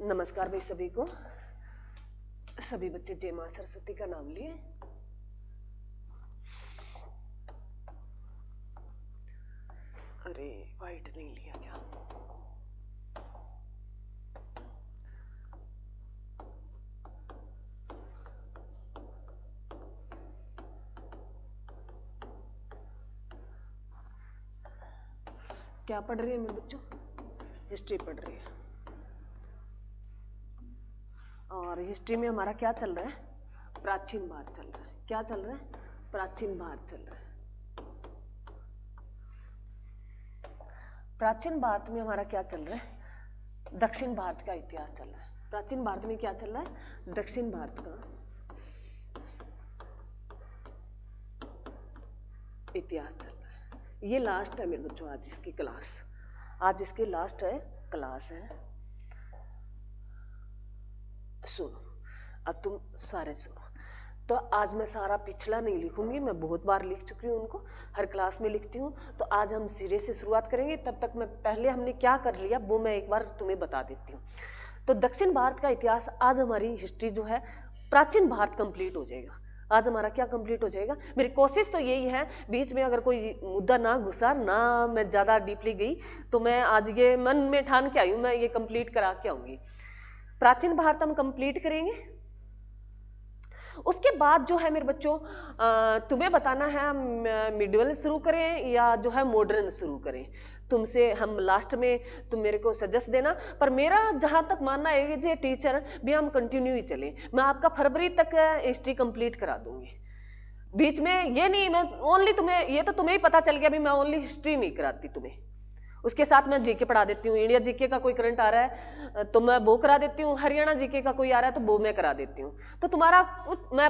नमस्कार भाई सभी को। सभी बच्चे जय मां सरस्वती का नाम लिए। अरे वाइट नहीं लिया क्या? क्या पढ़ रही है मेरे बच्चों? हिस्ट्री पढ़ रही है। और हिस्ट्री में हमारा क्या चल रहा है? प्राचीन भारत चल रहा है। क्या चल रहा है? प्राचीन भारत चल रहा है। प्राचीन भारत में हमारा क्या चल रहा है? दक्षिण भारत का इतिहास चल रहा है। प्राचीन भारत में क्या चल रहा है? दक्षिण भारत का इतिहास चल रहा है। ये लास्ट है मेरे बच्चों आज इसकी क्लास। आज इसकी लास्ट है क्लास है। सुनो, अब तुम सारे सुनो। तो आज मैं सारा पिछला नहीं लिखूंगी, मैं बहुत बार लिख चुकी हूँ उनको, हर क्लास में लिखती हूँ। तो आज हम सिरे से शुरुआत करेंगे। तब तक मैं पहले हमने क्या कर लिया वो मैं एक बार तुम्हें बता देती हूँ। तो दक्षिण भारत का इतिहास, आज हमारी हिस्ट्री जो है प्राचीन भारत कंप्लीट हो जाएगा। आज हमारा क्या कंप्लीट हो जाएगा? मेरी कोशिश तो यही है, बीच में अगर कोई मुद्दा ना घुसा ना मैं ज़्यादा डीपली गई तो मैं आज ये मन में ठान के आई हूँ, मैं ये कंप्लीट करा के आऊँगी। प्राचीन भारत हम कंप्लीट करेंगे। उसके बाद जो है मेरे बच्चों तुम्हें बताना है मिडिवल शुरू करें या जो है मॉडर्न शुरू करें। तुमसे हम लास्ट में तुम मेरे को सजेस्ट देना। पर मेरा जहां तक मानना है कि टीचर भी हम कंटिन्यू ही चले। मैं आपका फरवरी तक हिस्ट्री कंप्लीट करा दूंगी। बीच में ये नहीं मैं ओनली तुम्हें, ये तो तुम्हें ही पता चल गया भी मैं ओनली हिस्ट्री नहीं कराती तुम्हें, उसके साथ मैं जीके पढ़ा देती हूँ। इंडिया जीके का कोई करंट आ रहा है तो मैं वो करा देती हूँ, हरियाणा जीके का कोई आ रहा है तो वो मैं करा देती हूँ। तो तुम्हारा मैं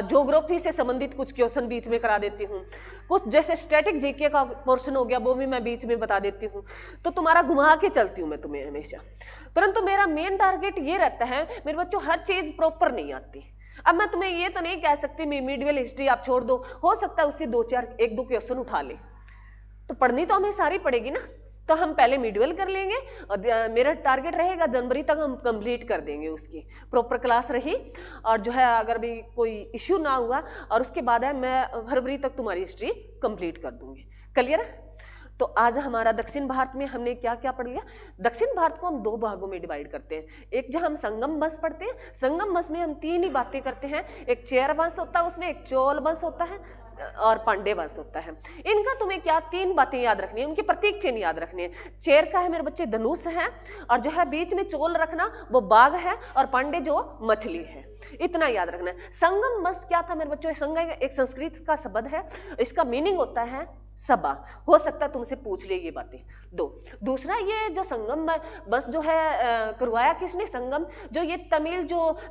ज्योग्राफी से संबंधित कुछ क्वेश्चन बीच में करा देती हूँ। कुछ जैसे स्टैटिक जीके का पोर्शन हो गया वो भी मैं बीच में बता देती हूँ। तो तुम्हारा घुमा के चलती हूँ मैं तुम्हें हमेशा। परंतु मेरा मेन टारगेट ये रहता है मेरे बच्चों, हर चीज प्रॉपर नहीं आती। अब मैं तुम्हें ये तो नहीं कह सकती मिडिवल हिस्ट्री आप छोड़ दो, हो सकता है उससे एक दो क्वेश्चन उठा ले, तो पढ़नी तो हमें सारी पड़ेगी ना। तो हम पहले मिडिवल कर लेंगे और मेरा टारगेट रहेगा जनवरी तक हम कंप्लीट कर देंगे, उसकी प्रॉपर क्लास रही। और जो है अगर भी कोई इश्यू ना हुआ और उसके बाद है मैं फरवरी तक तुम्हारी हिस्ट्री कंप्लीट कर दूंगी। क्लियर है? तो आज हमारा दक्षिण भारत में हमने क्या क्या पढ़ लिया। दक्षिण भारत को हम दो भागों में डिवाइड करते हैं। एक जहां हम संगम वंश पढ़ते हैं, संगम वंश में हम तीन ही बातें करते हैं। एक चेर वंश होता है, उसमें एक चोल वंश होता है और पांडे वंश होता है। इनका तुम्हें क्या तीन बातें याद रखनी है, उनके प्रतीक चिन्ह याद रखने हैं। चेर का है मेरे बच्चे धनुष है, और जो है बीच में चोल रखना वो बाघ है, और पांडे जो मछली है। इतना याद रखना है। संगम वंश क्या था मेरे बच्चों? संगम एक संस्कृत का शब्द है, इसका मीनिंग होता है सभा। हो सकता है तुमसे पूछ ले ये बातें। दूसरा ये जो संगम बस जो है करवाया किसने? संगम जो ये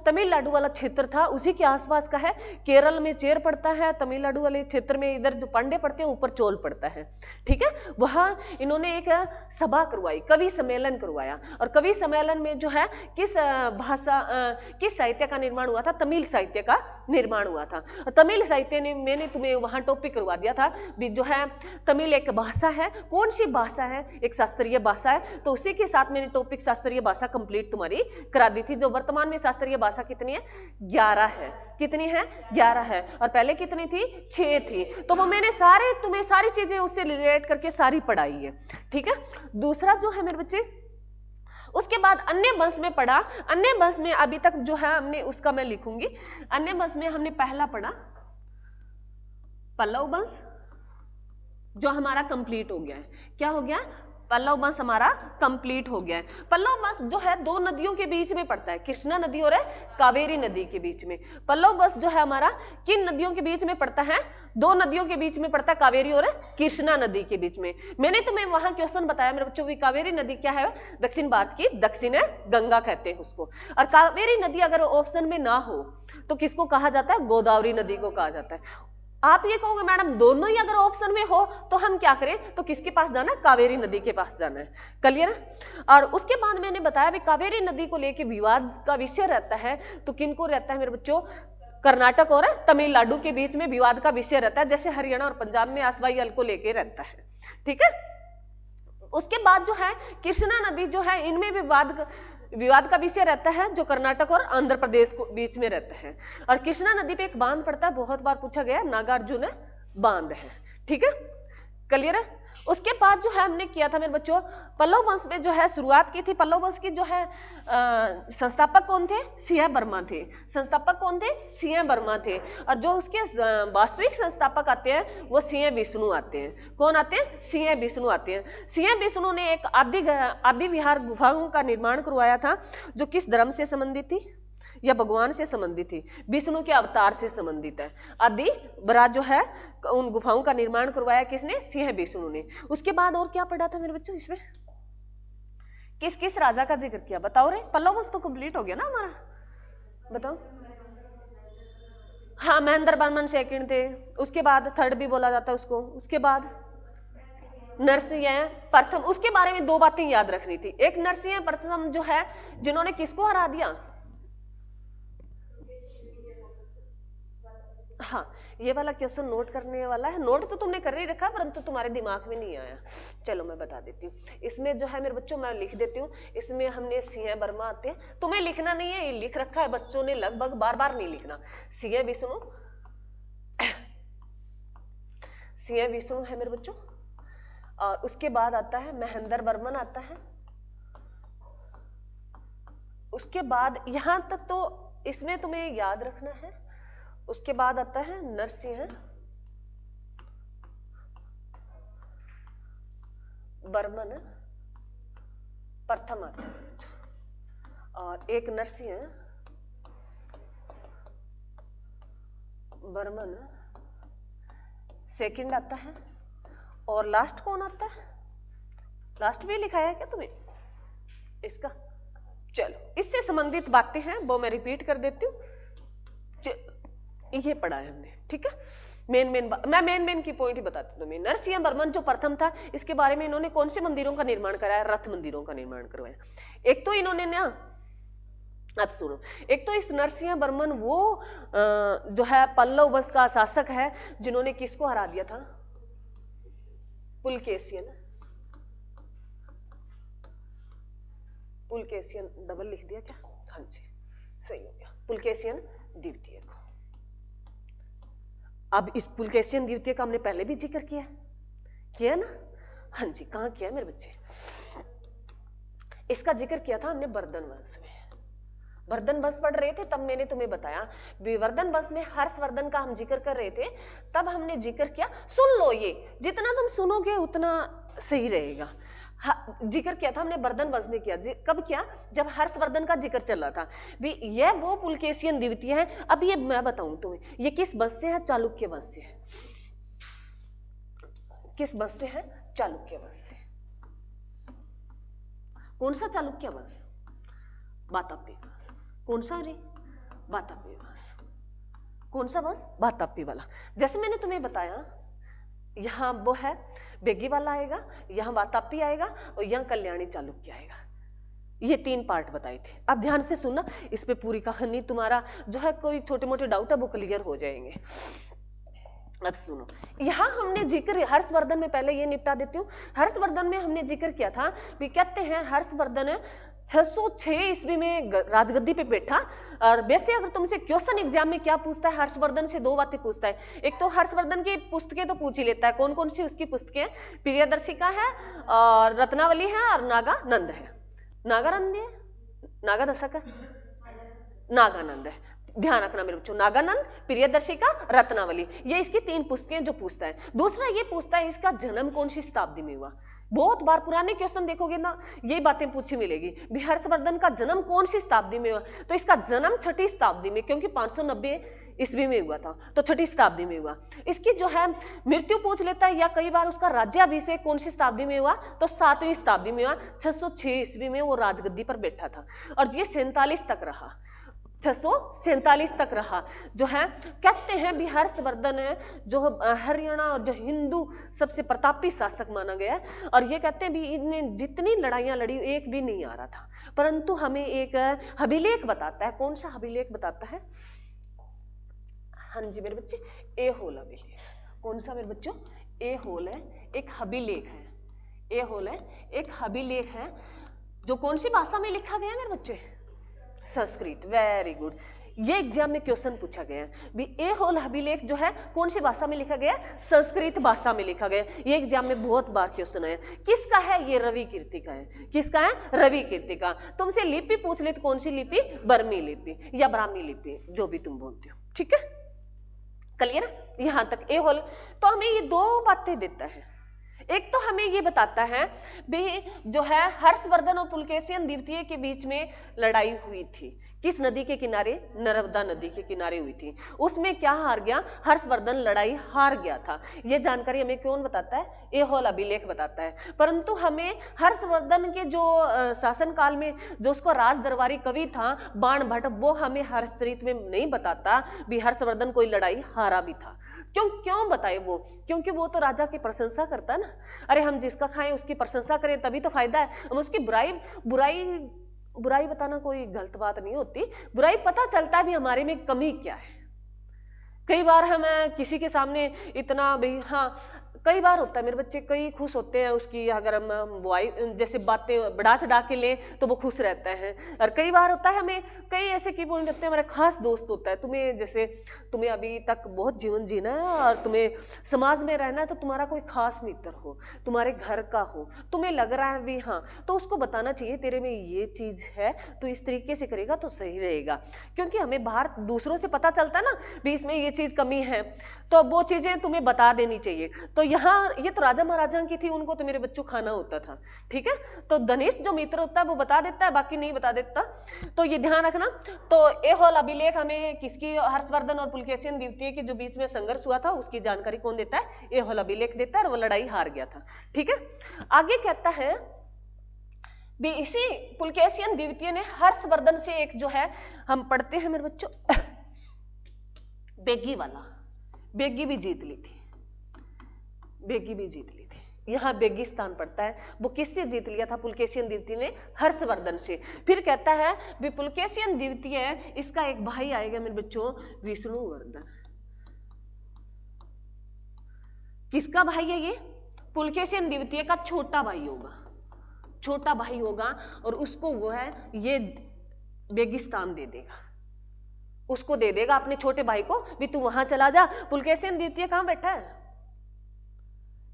तमिलनाडु वाला क्षेत्र था उसी के आसपास का है। केरल में चेर पड़ता है, तमिलनाडु वाले क्षेत्र में इधर जो पांडे पड़ते हैं ऊपर चोल पड़ता है। ठीक है, वहां इन्होंने एक सभा करवाई, कवि सम्मेलन करवाया। और कवि सम्मेलन में जो है किस भाषा किस साहित्य का निर्माण हुआ था? तमिल साहित्य का निर्माण हुआ था। तमिल साहित्य ने मैंने तुम्हें वहां टॉपिक करवा दिया था भी जो है तमिल एक भाषा है। कौन सी भाषा है? एक शास्त्रीय भाषा है। तो उसी के साथ मैंने टॉपिक शास्त्रीय भाषा कंप्लीट तुम्हारी करा दी थी। जो वर्तमान में शास्त्रीय भाषा कितनी है? 11 है। कितनी है? 11 है। और पहले कितनी थी? 6 थी। तो वो मैंने तुम्हें सारी चीजें उससे रिलेट करके सारी पढ़ाई है। ठीक है। दूसरा जो है मेरे बच्चे, उसके बाद अन्य वंश में पढ़ा। अन्य वंश में अभी तक जो है हमने उसका मैं लिखूंगी। अन्य वंश में हमने पहला पढ़ा पल्लव वंश, जो हमारा कंप्लीट हो गया है। क्या हो गया? पल्लव वंश हमारा कंप्लीट हो गया है। पल्लव वंश जो है दो नदियों के बीच में पड़ता है, कृष्णा नदी और कावेरी नदी के बीच में। पल्लव वंश जो है हमारा किन नदियों के बीच में पड़ता है? दो नदियों के बीच में पड़ता है, कावेरी और कृष्णा नदी के बीच में। मैंने तुम्हें वहां क्वेश्चन बताया मेरे बच्चों, कावेरी नदी क्या है? दक्षिण भारत की दक्षिण गंगा कहते हैं उसको। और कावेरी नदी अगर ऑप्शन में ना हो तो किसको कहा जाता है? गोदावरी नदी को कहा जाता है। आप ये कहोगे मैडम दोनों ही अगर ऑप्शन में हो तो हम क्या करें? तो किसके पास जाना है? कावेरी नदी के पास जाना है। क्लियर है? और उसके बाद मैंने बताया भी कावेरी नदी को लेके विवाद का विषय रहता है। तो किनको रहता है मेरे बच्चों? कर्नाटक और तमिलनाडु के बीच में विवाद का विषय रहता है, जैसे हरियाणा और पंजाब में आसवाई जल को लेके रहता है। ठीक है। उसके बाद जो है कृष्णा नदी जो है, इनमें विवाद विवाद का विषय रहता है जो कर्नाटक और आंध्र प्रदेश को बीच में रहता है। और कृष्णा नदी पे एक बांध पड़ता है, बहुत बार पूछा गया, नागार्जुन बांध है। ठीक है, क्लियर है। उसके बाद जो है हमने किया था मेरे बच्चों, पल्लव वंश में जो है शुरुआत की थी। पल्लव वंश की जो है संस्थापक कौन थे? सिंह वर्मा थे। संस्थापक कौन थे? सिंह वर्मा थे। और जो उसके वास्तविक संस्थापक आते हैं वो सिंह विष्णु आते हैं। कौन आते हैं? सिंह विष्णु आते हैं। सिंह विष्णु ने एक आदि विहार गुफाओं का निर्माण करवाया था, जो किस धर्म से संबंधित थी या भगवान से संबंधित थी? विष्णु के अवतार से संबंधित है। आदि बरा जो है उन गुफाओं का निर्माण करवाया किसने? सिंह विष्णु ने। उसके बाद और क्या पढ़ा था मेरे बच्चों इसमें? किस किस राजा का जिक्र किया बताओ रे? पल्लव वंश तो कंप्लीट हो गया ना हमारा, बताओ। हाँ, महेंद्र वर्मन सेकंड थे। उसके बाद थर्ड भी बोला जाता है उसको। उसके बाद नरसिंह प्रथम। उसके बारे में दो बातें याद रखनी थी। एक, नरसिंह प्रथम जो है जिन्होंने किसको हरा दिया? हाँ, ये वाला क्वेश्चन नोट करने वाला है। नोट तो तुमने कर ही रखा परंतु तुम्हारे दिमाग में नहीं आया। चलो मैं बता देती हूँ। इसमें जो है मेरे बच्चों, मैं लिख देती हूँ। इसमें हमने सिंह वर्मा आते हैं, तुम्हें लिखना नहीं है, ये लिख रखा है बच्चों ने लगभग, बार बार नहीं लिखना। सिंह विष्णु, सिंह विष्णु है मेरे बच्चों। और उसके बाद आता है महेंद्र वर्मन आता है। उसके बाद यहां तक तो इसमें तुम्हें याद रखना है। उसके बाद आता है नरसिंह वर्मन प्रथम आता है। और एक नरसिंह वर्मन सेकंड आता है। और लास्ट कौन आता है? लास्ट भी लिखा है क्या तुम्हें इसका? चलो, इससे संबंधित बातें हैं वो मैं रिपीट कर देती हूँ। ये पढ़ा है हमने, ठीक है। मैं मेन की पॉइंट ही बताती हूँ तुम्हें। नरसिंह वर्मन जो प्रथम था, इसके बारे में इन्होंने कौन से मंदिरों का निर्माण कराया? रथ मंदिरों का निर्माण करवाया। एक तो इन्होंने ना, अब सुनो, एक तो इस नरसिंह वर्मन वो जो है पल्लव वंश का शासक है जिन्होंने किसको हरा दिया था? पुलकेशियन। पुलकेशियन डबल लिख दिया क्या? हाँ जी, सही हो गया, पुलकेशियन द्वितीय को। अब इस पुलकेशियन द्वितीय का हमने पहले भी जिक्र किया ना? हाँ जी, कहाँ किया है मेरे बच्चे? इसका जिक्र किया था हमने वर्धन वंश में। वर्धन वंश पढ़ रहे थे तब मैंने तुम्हें बताया, वर्धन वंश में हर्षवर्धन का हम जिक्र कर रहे थे, तब हमने जिक्र किया। सुन लो, ये जितना तुम सुनोगे उतना सही रहेगा। जिक्र किया था हमने वर्धन वंश में किया। कब किया? जब हर्षवर्धन का जिक्र चल रहा था भी। यह वो पुलकेशियन द्वितीय है। अब ये मैं बताऊं तुम्हें, ये किस वंश से है? चालुक्य वंश से है। किस वंश से है? चालुक्य वंश से। कौन सा चालुक्य वंश? वातापी वंश। कौन सा रे? वातापी वंश। कौन सा वंश? वातापी वाला। जैसे मैंने तुम्हें बताया, यहाँ वो है बेगी वाला आएगा, यहाँ वातापी आएगा और यहाँ कल्याणी चालुक्य आएगा। ये तीन पार्ट बताए थे। अब ध्यान से सुनना, इस पे पूरी कहानी तुम्हारा जो है कोई छोटे मोटे डाउट है वो क्लियर हो जाएंगे। अब सुनो, यहाँ हमने जिक्र हर्षवर्धन में, पहले ये निपटा देती हूँ। हर्षवर्धन में हमने जिक्र किया था भी, कहते हैं हर्षवर्धन 606 ईस्वी में राजगद्दी पे बैठा। और वैसे अगर तुमसे क्वेश्चन एग्जाम में क्या पूछता है, हर्षवर्धन से दो बातें पूछता है। एक तो हर्षवर्धन की पुस्तकें तो पूछ ही लेता है, कौन कौन सी उसकी पुस्तकें? प्रियदर्शिका है और रत्नावली है और नागानंद है। नागानंद है, नागादशक है, नागानंद है। ध्यान रखना मेरे बच्चों, नागानंद, प्रियदर्शिका, रत्नावली, ये इसकी तीन पुस्तकें जो पूछता है। दूसरा ये पूछता है इसका जन्म कौन सी शताब्दी में हुआ। बहुत बार पुराने क्वेश्चन देखोगे ना, ये बातें पूछी मिलेगी। हर्षवर्धन का जन्म कौन सी शताब्दी में हुआ? तो इसका जन्म 6ठी शताब्दी में, क्योंकि 590 ईस्वी में हुआ था, तो 6ठी शताब्दी में हुआ। इसकी जो है मृत्यु पूछ लेता है, या कई बार उसका राज्याभिषेक कौन सी शताब्दी में हुआ? तो 7वीं शताब्दी में हुआ। 606 ईस्वी में वो राजगद्दी पर बैठा था और ये 47 तक रहा। 647 तक रहा। जो है कहते हैं भी हर्षवर्धन है जो हरियाणा और जो हिंदू सबसे प्रतापी शासक माना गया है। और ये कहते हैं भी इनने जितनी लड़ाइयां लड़ी एक भी नहीं आ रहा था, परंतु हमें एक अभिलेख बताता है। कौन सा अभिलेख बताता है? हाँ जी मेरे बच्चे, ए होल अभिलेख। कौन सा मेरे बच्चों? ए होल है, एक अभिलेख है। ए होल है, एक अभिलेख है जो कौन सी भाषा में लिखा गया है मेरे बच्चे? संस्कृत। Very good. ये एग्जाम में क्वेश्चन पूछा गया है भी ए होल अभिलेख जो है कौन सी भाषा में लिखा गया? संस्कृत भाषा में लिखा गया। ये एग्जाम में बहुत बार क्वेश्चन आया। किसका है? ये रवि कीर्ति का है। किसका है? रवि कीर्ति का। तुमसे लिपि पूछ ले तो कौन सी लिपि? बर्मी लिपि या ब्राह्मी लिपि, जो भी तुम बोलते हो। ठीक है, क्लियर? यहां तक ए होल। तो हमें ये दो बातें देता है। एक तो हमें ये बताता है भी जो है हर्षवर्धन और पुलकेशिन द्वितीय के बीच में लड़ाई हुई थी। किस नदी के किनारे? नर्मदा नदी के किनारे हुई थी। उसमें क्या हार गया? हर्षवर्धन लड़ाई हार गया था। ये जानकारी हमें कौन बताता है? ए होल अभिलेख बताता है। परंतु हमें हर्षवर्धन के जो शासन काल में जो उसको राज दरबारी कवि था बाण भट्ट, वो हमें हर्षचरित में नहीं बताता भी हर्षवर्धन कोई लड़ाई हारा भी था। क्यों बताए वो? क्योंकि वो तो राजा की प्रशंसा करता है ना। अरे हम जिसका खाएं उसकी प्रशंसा करें तभी तो फायदा है। हम उसकी बुराई बताना कोई गलत बात नहीं होती। बुराई पता चलता है भी हमारे में कमी क्या है। कई बार हम किसी के सामने इतना भी, हाँ कई बार होता है मेरे बच्चे, कई खुश होते हैं उसकी, अगर हम बुआई जैसे बातें बढ़ा चढ़ा के लें तो वो खुश रहता है। और कई बार होता है हमें कई ऐसे की बोल जाते हैं, हमारा खास दोस्त होता है, तुम्हें जैसे तुम्हें अभी तक बहुत जीवन जीना है और तुम्हें समाज में रहना है, तो तुम्हारा कोई खास मित्र हो, तुम्हारे घर का हो, तुम्हें लग रहा है भी हाँ, तो उसको बताना चाहिए तेरे में ये चीज़ है, तो इस तरीके से करेगा तो सही रहेगा। क्योंकि हमें बाहर दूसरों से पता चलता है ना भी इसमें ये चीज़ कमी है, तो वो चीज़ें तुम्हें बता देनी चाहिए। तो यहाँ ये तो राजा महाराजा की थी, उनको तो मेरे बच्चों खाना होता था। ठीक है, तो धनिष्ठ जो मित्र होता है वो बता देता है, बाकी नहीं बता देता, तो ये ध्यान रखना। तो ए होल अभिलेख हमें किसकी? हर्षवर्धन और पुलकेशिन द्वितीय के जो बीच में संघर्ष हुआ था उसकी जानकारी कौन देता है? ए होल अभिलेख देता है, और वो लड़ाई हार गया था। ठीक है, आगे कहता है भी इसी पुलकेशिन द्वितीय ने हर्षवर्धन से एक जो है, हम पढ़ते हैं मेरे बच्चों, बेगी भी जीत ली थी। बेगी भी जीत ली थी। यहाँ बेगिस्तान पड़ता है, वो किससे जीत लिया था? पुलकेशिन द्वितीय ने हर्षवर्धन से। फिर कहता है भी पुलकेशिन द्वितीय, इसका एक भाई आएगा मेरे बच्चों, विष्णुवर्धन। किसका भाई है ये? पुलकेशिन द्वितीय का छोटा भाई होगा, छोटा भाई होगा, और उसको वो है ये बेगिस्तान दे देगा, उसको दे देगा अपने छोटे भाई को भी तू वहां चला जा। पुलकेशिन द्वितीय कहां बैठा है?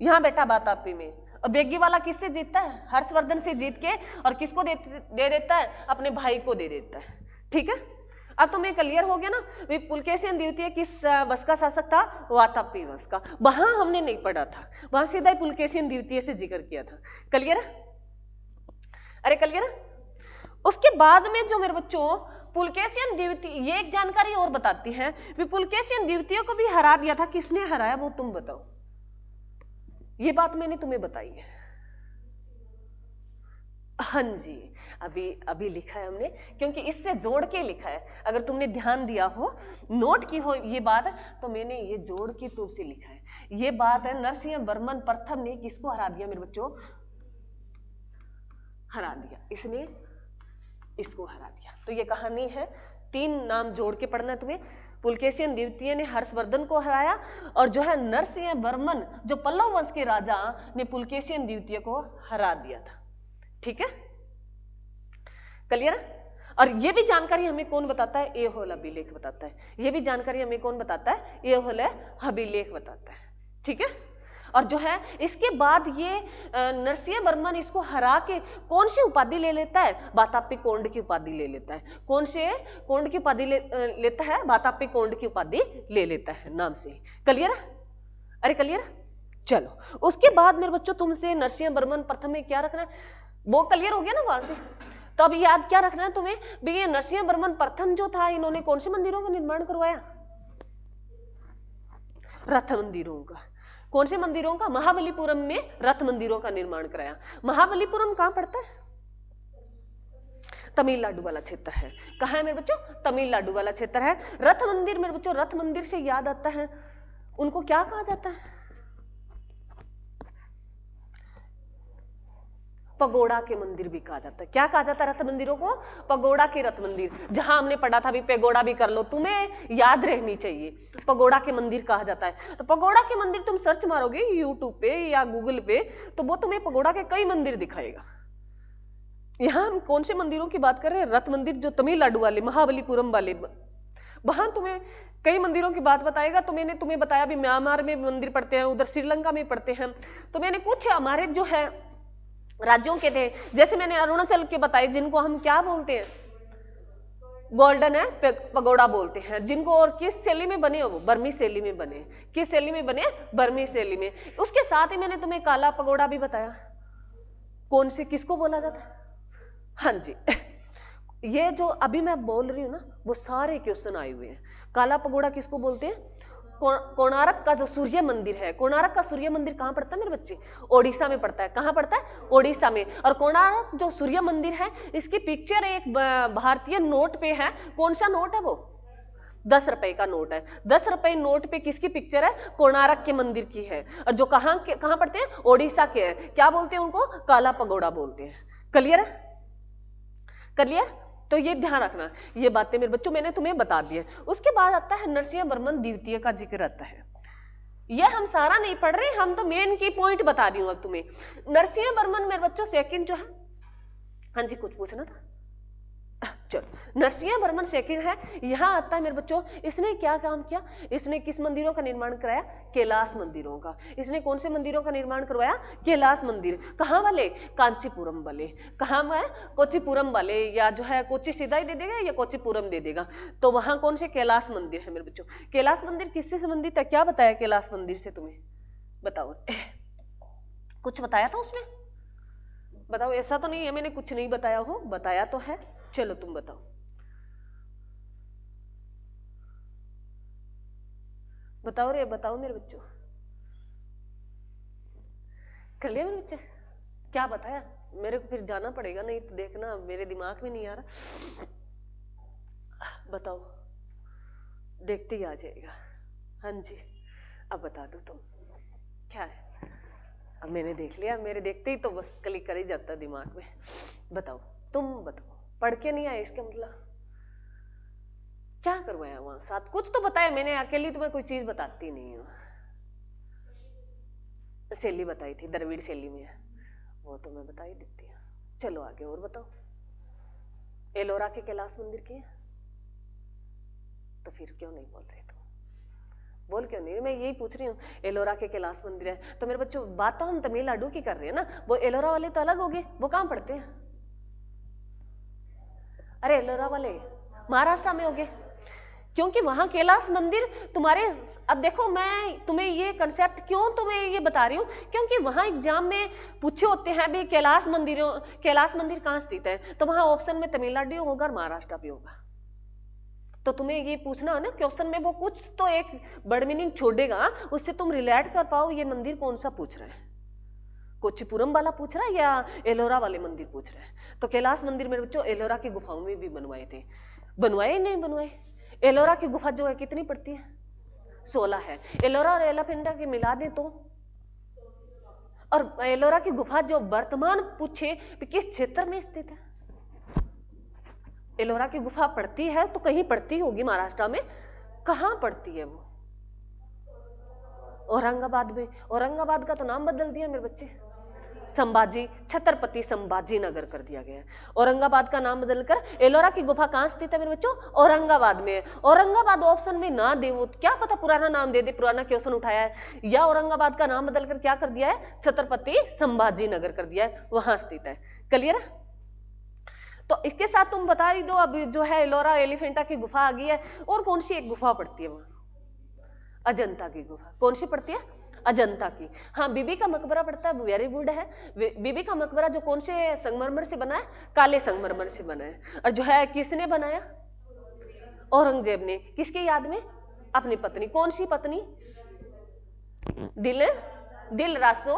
यहां बैठा बातापी में। और बेगी वाला किससे जीतता है? हर्षवर्धन से जीत के, और किसको दे देता है? अपने भाई को दे देता है। ठीक है, अब तुम्हें क्लियर हो गया ना पुलकेशिन द्वितीय किस वंश का शासक था? वातापी वंश का। वहां हमने नहीं पढ़ा था, वहां सीधा ही पुलकेशिन द्वितीय से जिक्र किया था। क्लियर? अरे क्लियर? उसके बाद में जो मेरे बच्चों पुलकेशिन द्वितीय, ये एक जानकारी और बताती है भी पुलकेशिन द्वितीय को भी हरा दिया था। किसने हराया वो तुम बताओ? ये बात मैंने तुम्हें बताई है। हाँ जी, अभी लिखा है हमने, क्योंकि इससे जोड़ के लिखा है। अगर तुमने ध्यान दिया हो, नोट की हो ये बात, तो मैंने ये जोड़ के तुमसे लिखा है। ये बात है नरसिंह वर्मन प्रथम ने किसको हरा दिया मेरे बच्चों? हरा दिया, इसने इसको हरा दिया। तो ये कहानी है, 3 नाम जोड़ के पढ़ना है तुम्हें। पुलकेशिन द्वितीय ने हर्षवर्धन को हराया, और जो है नरसिंह वर्मन जो पल्लव वंश के राजा ने पुलकेशिन द्वितीय को हरा दिया था। ठीक है, क्लियर? और ये भी जानकारी हमें कौन बताता है? ए होल अभिलेख बताता है। ये भी जानकारी हमें कौन बताता है? ए होल अभिलेख बताता है। ठीक है, और जो है इसके बाद ये नरसिंह वर्मन इसको हरा के कौन सी उपाधि ले लेता है? बातापी कोंड की उपाधि ले लेता है। कौन से कोंड की उपाधि लेता है? बातापी कोंड की उपाधि ले लेता है नाम से। क्लियर? अरे क्लियर? चलो, उसके बाद मेरे बच्चों तुमसे नरसिंह वर्मन प्रथम में क्या रखना है? वो क्लियर हो गया ना वहां से। तो अब याद क्या रखना है तुम्हें भी ये नरसिंह वर्मन प्रथम जो था, इन्होंने कौन से मंदिरों का निर्माण करवाया? रथ मंदिरों का। कौन से मंदिरों का? महाबलीपुरम में रथ मंदिरों का निर्माण कराया। महाबलीपुरम कहां पड़ता है? तमिलनाडु वाला क्षेत्र है। कहां है मेरे बच्चों? तमिलनाडु वाला क्षेत्र है। रथ मंदिर मेरे बच्चों, रथ मंदिर से याद आता है उनको क्या कहा जाता है? पगोड़ा के मंदिर भी कहा जाता है। क्या कहा जाता है रथ मंदिरों को? पगोड़ा के रथ मंदिर। जहां हमने पढ़ा था भी पेगोड़ा भी कर लो, तुम्हें याद रहनी चाहिए, पगोड़ा के मंदिर कहा जाता है। तो पगोड़ा के मंदिर तुम सर्च मारोगे यूट्यूब पे या गूगल पे, तो वो तुम्हें पगोड़ा के कई मंदिर दिखाएगा। यहाँ हम कौन से मंदिरों की बात कर रहे हैं? रथ मंदिर जो तमिलनाडु वाले, महाबलीपुरम वाले, वहां तुम्हें कई मंदिरों की बात बताएगा। तो मैंने तुम्हें बताया भी म्यांमार में मंदिर पड़ते हैं, उधर श्रीलंका में पड़ते हैं। तो मैंने कुछ हमारे जो है राज्यों के थे, जैसे मैंने अरुणाचल के बताए, जिनको हम क्या बोलते हैं, गोल्डन है पगोड़ा बोलते हैं जिनको। और किस शैली में बने हो? वो बर्मी शैली में बने। किस शैली में बने? बर्मी शैली में। उसके साथ ही मैंने तुम्हें काला पगोड़ा भी बताया, कौन से किसको बोला जाता है? हाँ जी ये जो अभी मैं बोल रही हूँ ना, वो सारे क्वेश्चन आए हुए हैं। काला पगोड़ा किसको बोलते हैं? कोणार्क का जो सूर्य मंदिर है, कोणार्क का सूर्य मंदिर कहाँ पड़ता है मेरे बच्चे? ओडिशा में पड़ता है। कहाँ पड़ता है? ओडिशा में। और कोणार्क जो सूर्य मंदिर है, इसकी पिक्चर एक भारतीय नोट पे है। कौन सा नोट है वो? 10 रुपए का नोट है। 10 रुपए नोट पे किसकी पिक्चर है? कोणार्क के मंदिर की है। और जो कहाँ पड़ते हैं? ओडिशा के हैं। क्या बोलते हैं उनको? काला पगोड़ा बोलते हैं। क्लियर है? क्लियर? तो ये ध्यान रखना, ये बातें मेरे बच्चों मैंने तुम्हें बता दी है। उसके बाद आता है नरसिंह वर्मन द्वितीय का जिक्र आता है। ये हम सारा नहीं पढ़ रहे, हम तो मेन की पॉइंट बता रही हूं अब तुम्हें। नरसिंह वर्मन मेरे बच्चों सेकंड जो है, हाँ जी कुछ पूछना था? चलो, नरसिंह वर्मन सेकंड है। यहां आता है मेरे बच्चों, इसने क्या काम किया? इसने किस मंदिरों का निर्माण कराया? कैलाश मंदिरों का। इसने कौन से मंदिरों का निर्माण करवाया? कैलाश मंदिर। कहां वाले? कांचीपुरम वाले। कहां है? कोचीपुरम वाले, या जो है कोची सीधा ही दे देगा या कोचीपुरम दे देगा। तो वहां कौन से कैलाश मंदिर है मेरे बच्चों? कैलाश मंदिर किससे संबंधित है? क्या बताया कैलाश मंदिर से तुम्हें? बताओ कुछ बताया था उसमें? बताओ, ऐसा तो नहीं है मैंने कुछ नहीं बताया हो, बताया तो है। चलो तुम बताओ, बताओ रे, बताओ मेरे बच्चों। कर लिया मेरे बच्चे? क्या बताया? मेरे को फिर जाना पड़ेगा, नहीं तो देखना मेरे दिमाग में नहीं आ रहा। बताओ, देखते ही आ जाएगा। हाँ जी, अब बता दो तुम क्या है। अब मैंने देख लिया, मेरे देखते ही तो बस क्लिक कर ही जाता दिमाग में। बताओ, तुम बताओ। पढ़ के नहीं आए इसका मतलब? क्या करवाया वहां साथ? कुछ तो बताया मैंने, अकेली तुम्हें कोई चीज बताती नहीं हूँ। शैली बताई थी, द्रविड़ शैली में है वो तो मैं बता ही देती हूँ। चलो आगे और बताओ। एलोरा के कैलाश मंदिर की है, तो फिर क्यों नहीं बोल रहे तुम? बोल क्यों नहीं? मैं यही पूछ रही हूँ। एलोरा के कैलाश मंदिर है तो मेरे बच्चों, बात तो हम तमिलनाडु की कर रहे हैं ना। वो एलोरा वाले तो अलग हो गए, वो कहाँ पढ़ते हैं? अरे एलोरा वाले महाराष्ट्र में हो गए, क्योंकि वहां कैलाश मंदिर तुम्हारे। अब देखो, मैं तुम्हें ये कंसेप्ट क्यों तुम्हें ये बता रही हूँ, क्योंकि वहां एग्जाम में पूछे होते हैं भी कैलाश मंदिर कहाँ स्थित है, तो वहां ऑप्शन में तमिलनाडु होगा और महाराष्ट्र भी होगा। तो तुम्हें ये पूछना है ना क्वेश्चन में, वो कुछ तो एक बड़ मीनिंग छोड़ेगा, उससे तुम रिलेट कर पाओ ये मंदिर कौन सा पूछ रहा है। कोचीपुरम वाला पूछ रहा है या एलोरा वाले मंदिर पूछ रहा है? तो कैलाश मंदिर मेरे बच्चों एलोरा की गुफाओं में भी बनवाए थे। बनवाए नहीं बनवाए? एलोरा की गुफा जो है कितनी पड़ती है? 16 है। एलोरा और एलिफेंटा के मिला दे तो, और एलोरा की गुफा जो वर्तमान पूछे किस क्षेत्र में स्थित है? एलोरा की गुफा पड़ती है तो कहीं पड़ती होगी महाराष्ट्र में। कहां पड़ती है वो? औरंगाबाद में। औरंगाबाद का तो नाम बदल दिया मेरे बच्चे, संभाजी, छत्रपति संभाजी नगर कर दिया गया है। औरंगाबाद का नाम बदलकर एलोरा की गुफा कहां स्थित है मेरे बच्चों? औरंगाबाद में। औरंगाबाद ऑप्शन में ना दे, वो क्या पता पुराना नाम दे दे, पुराना क्वेश्चन उठाया है, या औरंगाबाद का नाम बदलकर क्या कर दिया है? छत्रपति संभाजी नगर कर दिया है, वहां स्थित है। क्लियर है? तो इसके साथ तुम बता ही दो, अब जो है एलोरा एलिफेंटा की गुफा आ गई है, और कौन सी एक गुफा पड़ती है वहां? अजंता की गुफा। कौन सी पड़ती है? अजंता की। हाँ, बीबी का मकबरा पड़ता है, वेरी गुड है। बीबी का मकबरा जो कौन से संगमरमर से बना है? काले संगमरमर से बना है। और जो है किसने बनाया? औरंगजेब ने। किसकी याद में? अपनी पत्नी। कौन सी पत्नी? दिल दिल रासो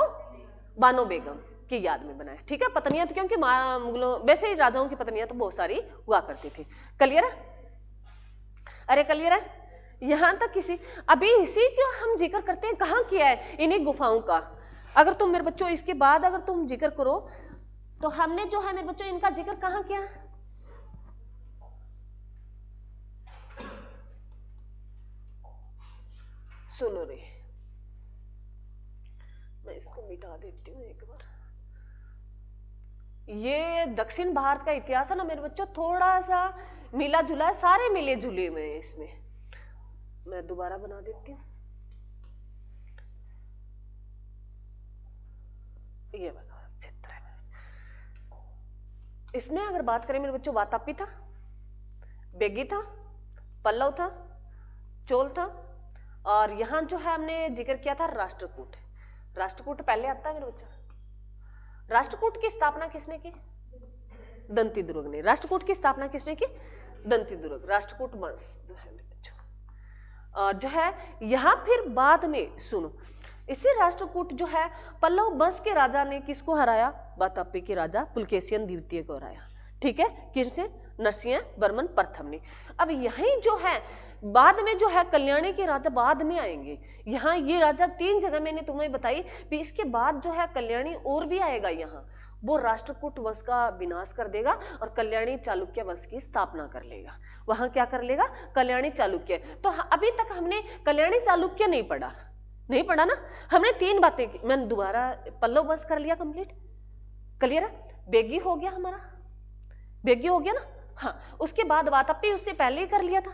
बानो बेगम की याद में बनाया। ठीक है, पत्नियां तो क्योंकि मुगलों, वैसे ही राजाओं की पत्नियां तो बहुत सारी हुआ करती थी। क्लियर है? अरे क्लियर है? यहां तक किसी, अभी इसी का हम जिक्र करते हैं, कहां किया है? इन्हीं गुफाओं का। अगर तुम मेरे बच्चों इसके बाद अगर तुम जिक्र करो, तो हमने जो है मेरे बच्चों इनका जिक्र कहां किया? सुनो रे, मैं इसको मिटा देती हूँ एक बार। ये दक्षिण भारत का इतिहास है ना मेरे बच्चों, थोड़ा सा मिला जुला है, सारे मिले जुले हुए हैं इसमें। मैं दोबारा बना देती हूँ, ये वाला क्षेत्र है। इसमें अगर बात करें मेरे बच्चों, वातापी था, बेगी था, पल्लव था, चोल था, और यहां जो है हमने जिक्र किया था राष्ट्रकूट। राष्ट्रकूट पहले आता है मेरे बच्चों। राष्ट्रकूट की स्थापना किसने की? दंती दुर्ग ने। राष्ट्रकूट की स्थापना किसने की? दंती दुर्ग। राष्ट्रकूट वंश जो है मेरे बच्चों, और जो है यहां फिर बाद में सुनो, इसी राष्ट्रकूट जो है पल्लव वंश के राजा ने किसको हराया? वातापी के राजा पुलकेशियन द्वितीय को हराया। ठीक है, किनसे? नरसिंह वर्मन प्रथम ने। अब यही जो है बाद में जो है कल्याणी के राजा बाद में आएंगे। यहाँ ये राजा 3 जगह मैंने तुम्हें बताई, भी इसके बाद जो है कल्याणी और भी आएगा यहाँ, वो राष्ट्रकूट वंश का विनाश कर देगा और कल्याणी चालुक्य वंश की स्थापना कर लेगा। वहां क्या कर लेगा? कल्याणी चालुक्य। तो अभी तक हमने कल्याणी चालुक्य नहीं पढ़ा ना, हमने 3 बातें की। मैंने दोबारा पल्लव वंश कर लिया कंप्लीट, क्लियर है? बेगी हो गया हमारा, बेगी हो गया ना, हाँ। उसके बाद वातापी उससे पहले ही कर लिया था,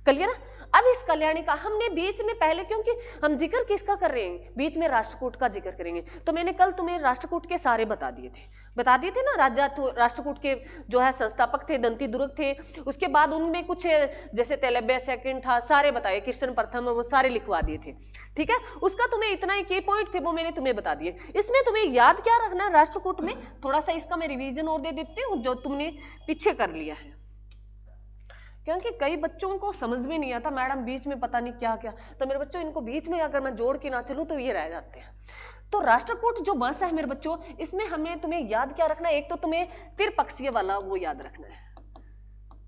क्लियर है? अब इस कल्याणी का हमने बीच में पहले, क्योंकि हम जिक्र किसका कर रहे हैं? बीच में राष्ट्रकूट का जिक्र करेंगे। तो मैंने कल तुम्हें राष्ट्रकूट के सारे बता दिए थे ना। राजा तो राष्ट्रकूट के जो है संस्थापक थे, दंती दुर्ग थे। उसके बाद उनमें कुछ जैसे तेलब्य सेकंड था, सारे बताए, कृष्ण प्रथम, वो सारे लिखवा दिए थे। ठीक है, उसका तुम्हें इतना ही की पॉइंट थे वो मैंने तुम्हें बता दिए। इसमें तुम्हें याद क्या रखना है राष्ट्रकूट में? थोड़ा सा इसका मैं रिवीजन और दे देती हूँ जो तुमने पीछे कर लिया है, क्योंकि कई बच्चों को समझ में नहीं आता, मैडम बीच में पता नहीं क्या क्या। तो मेरे बच्चों इनको बीच में अगर मैं जोड़ के ना चलूं तो ये रह जाते हैं। तो राष्ट्रकूट जो वंश है मेरे बच्चों, इसमें हमें तुम्हें याद क्या रखना है? एक तो तुम्हें त्रिपक्षीय वाला वो याद रखना है,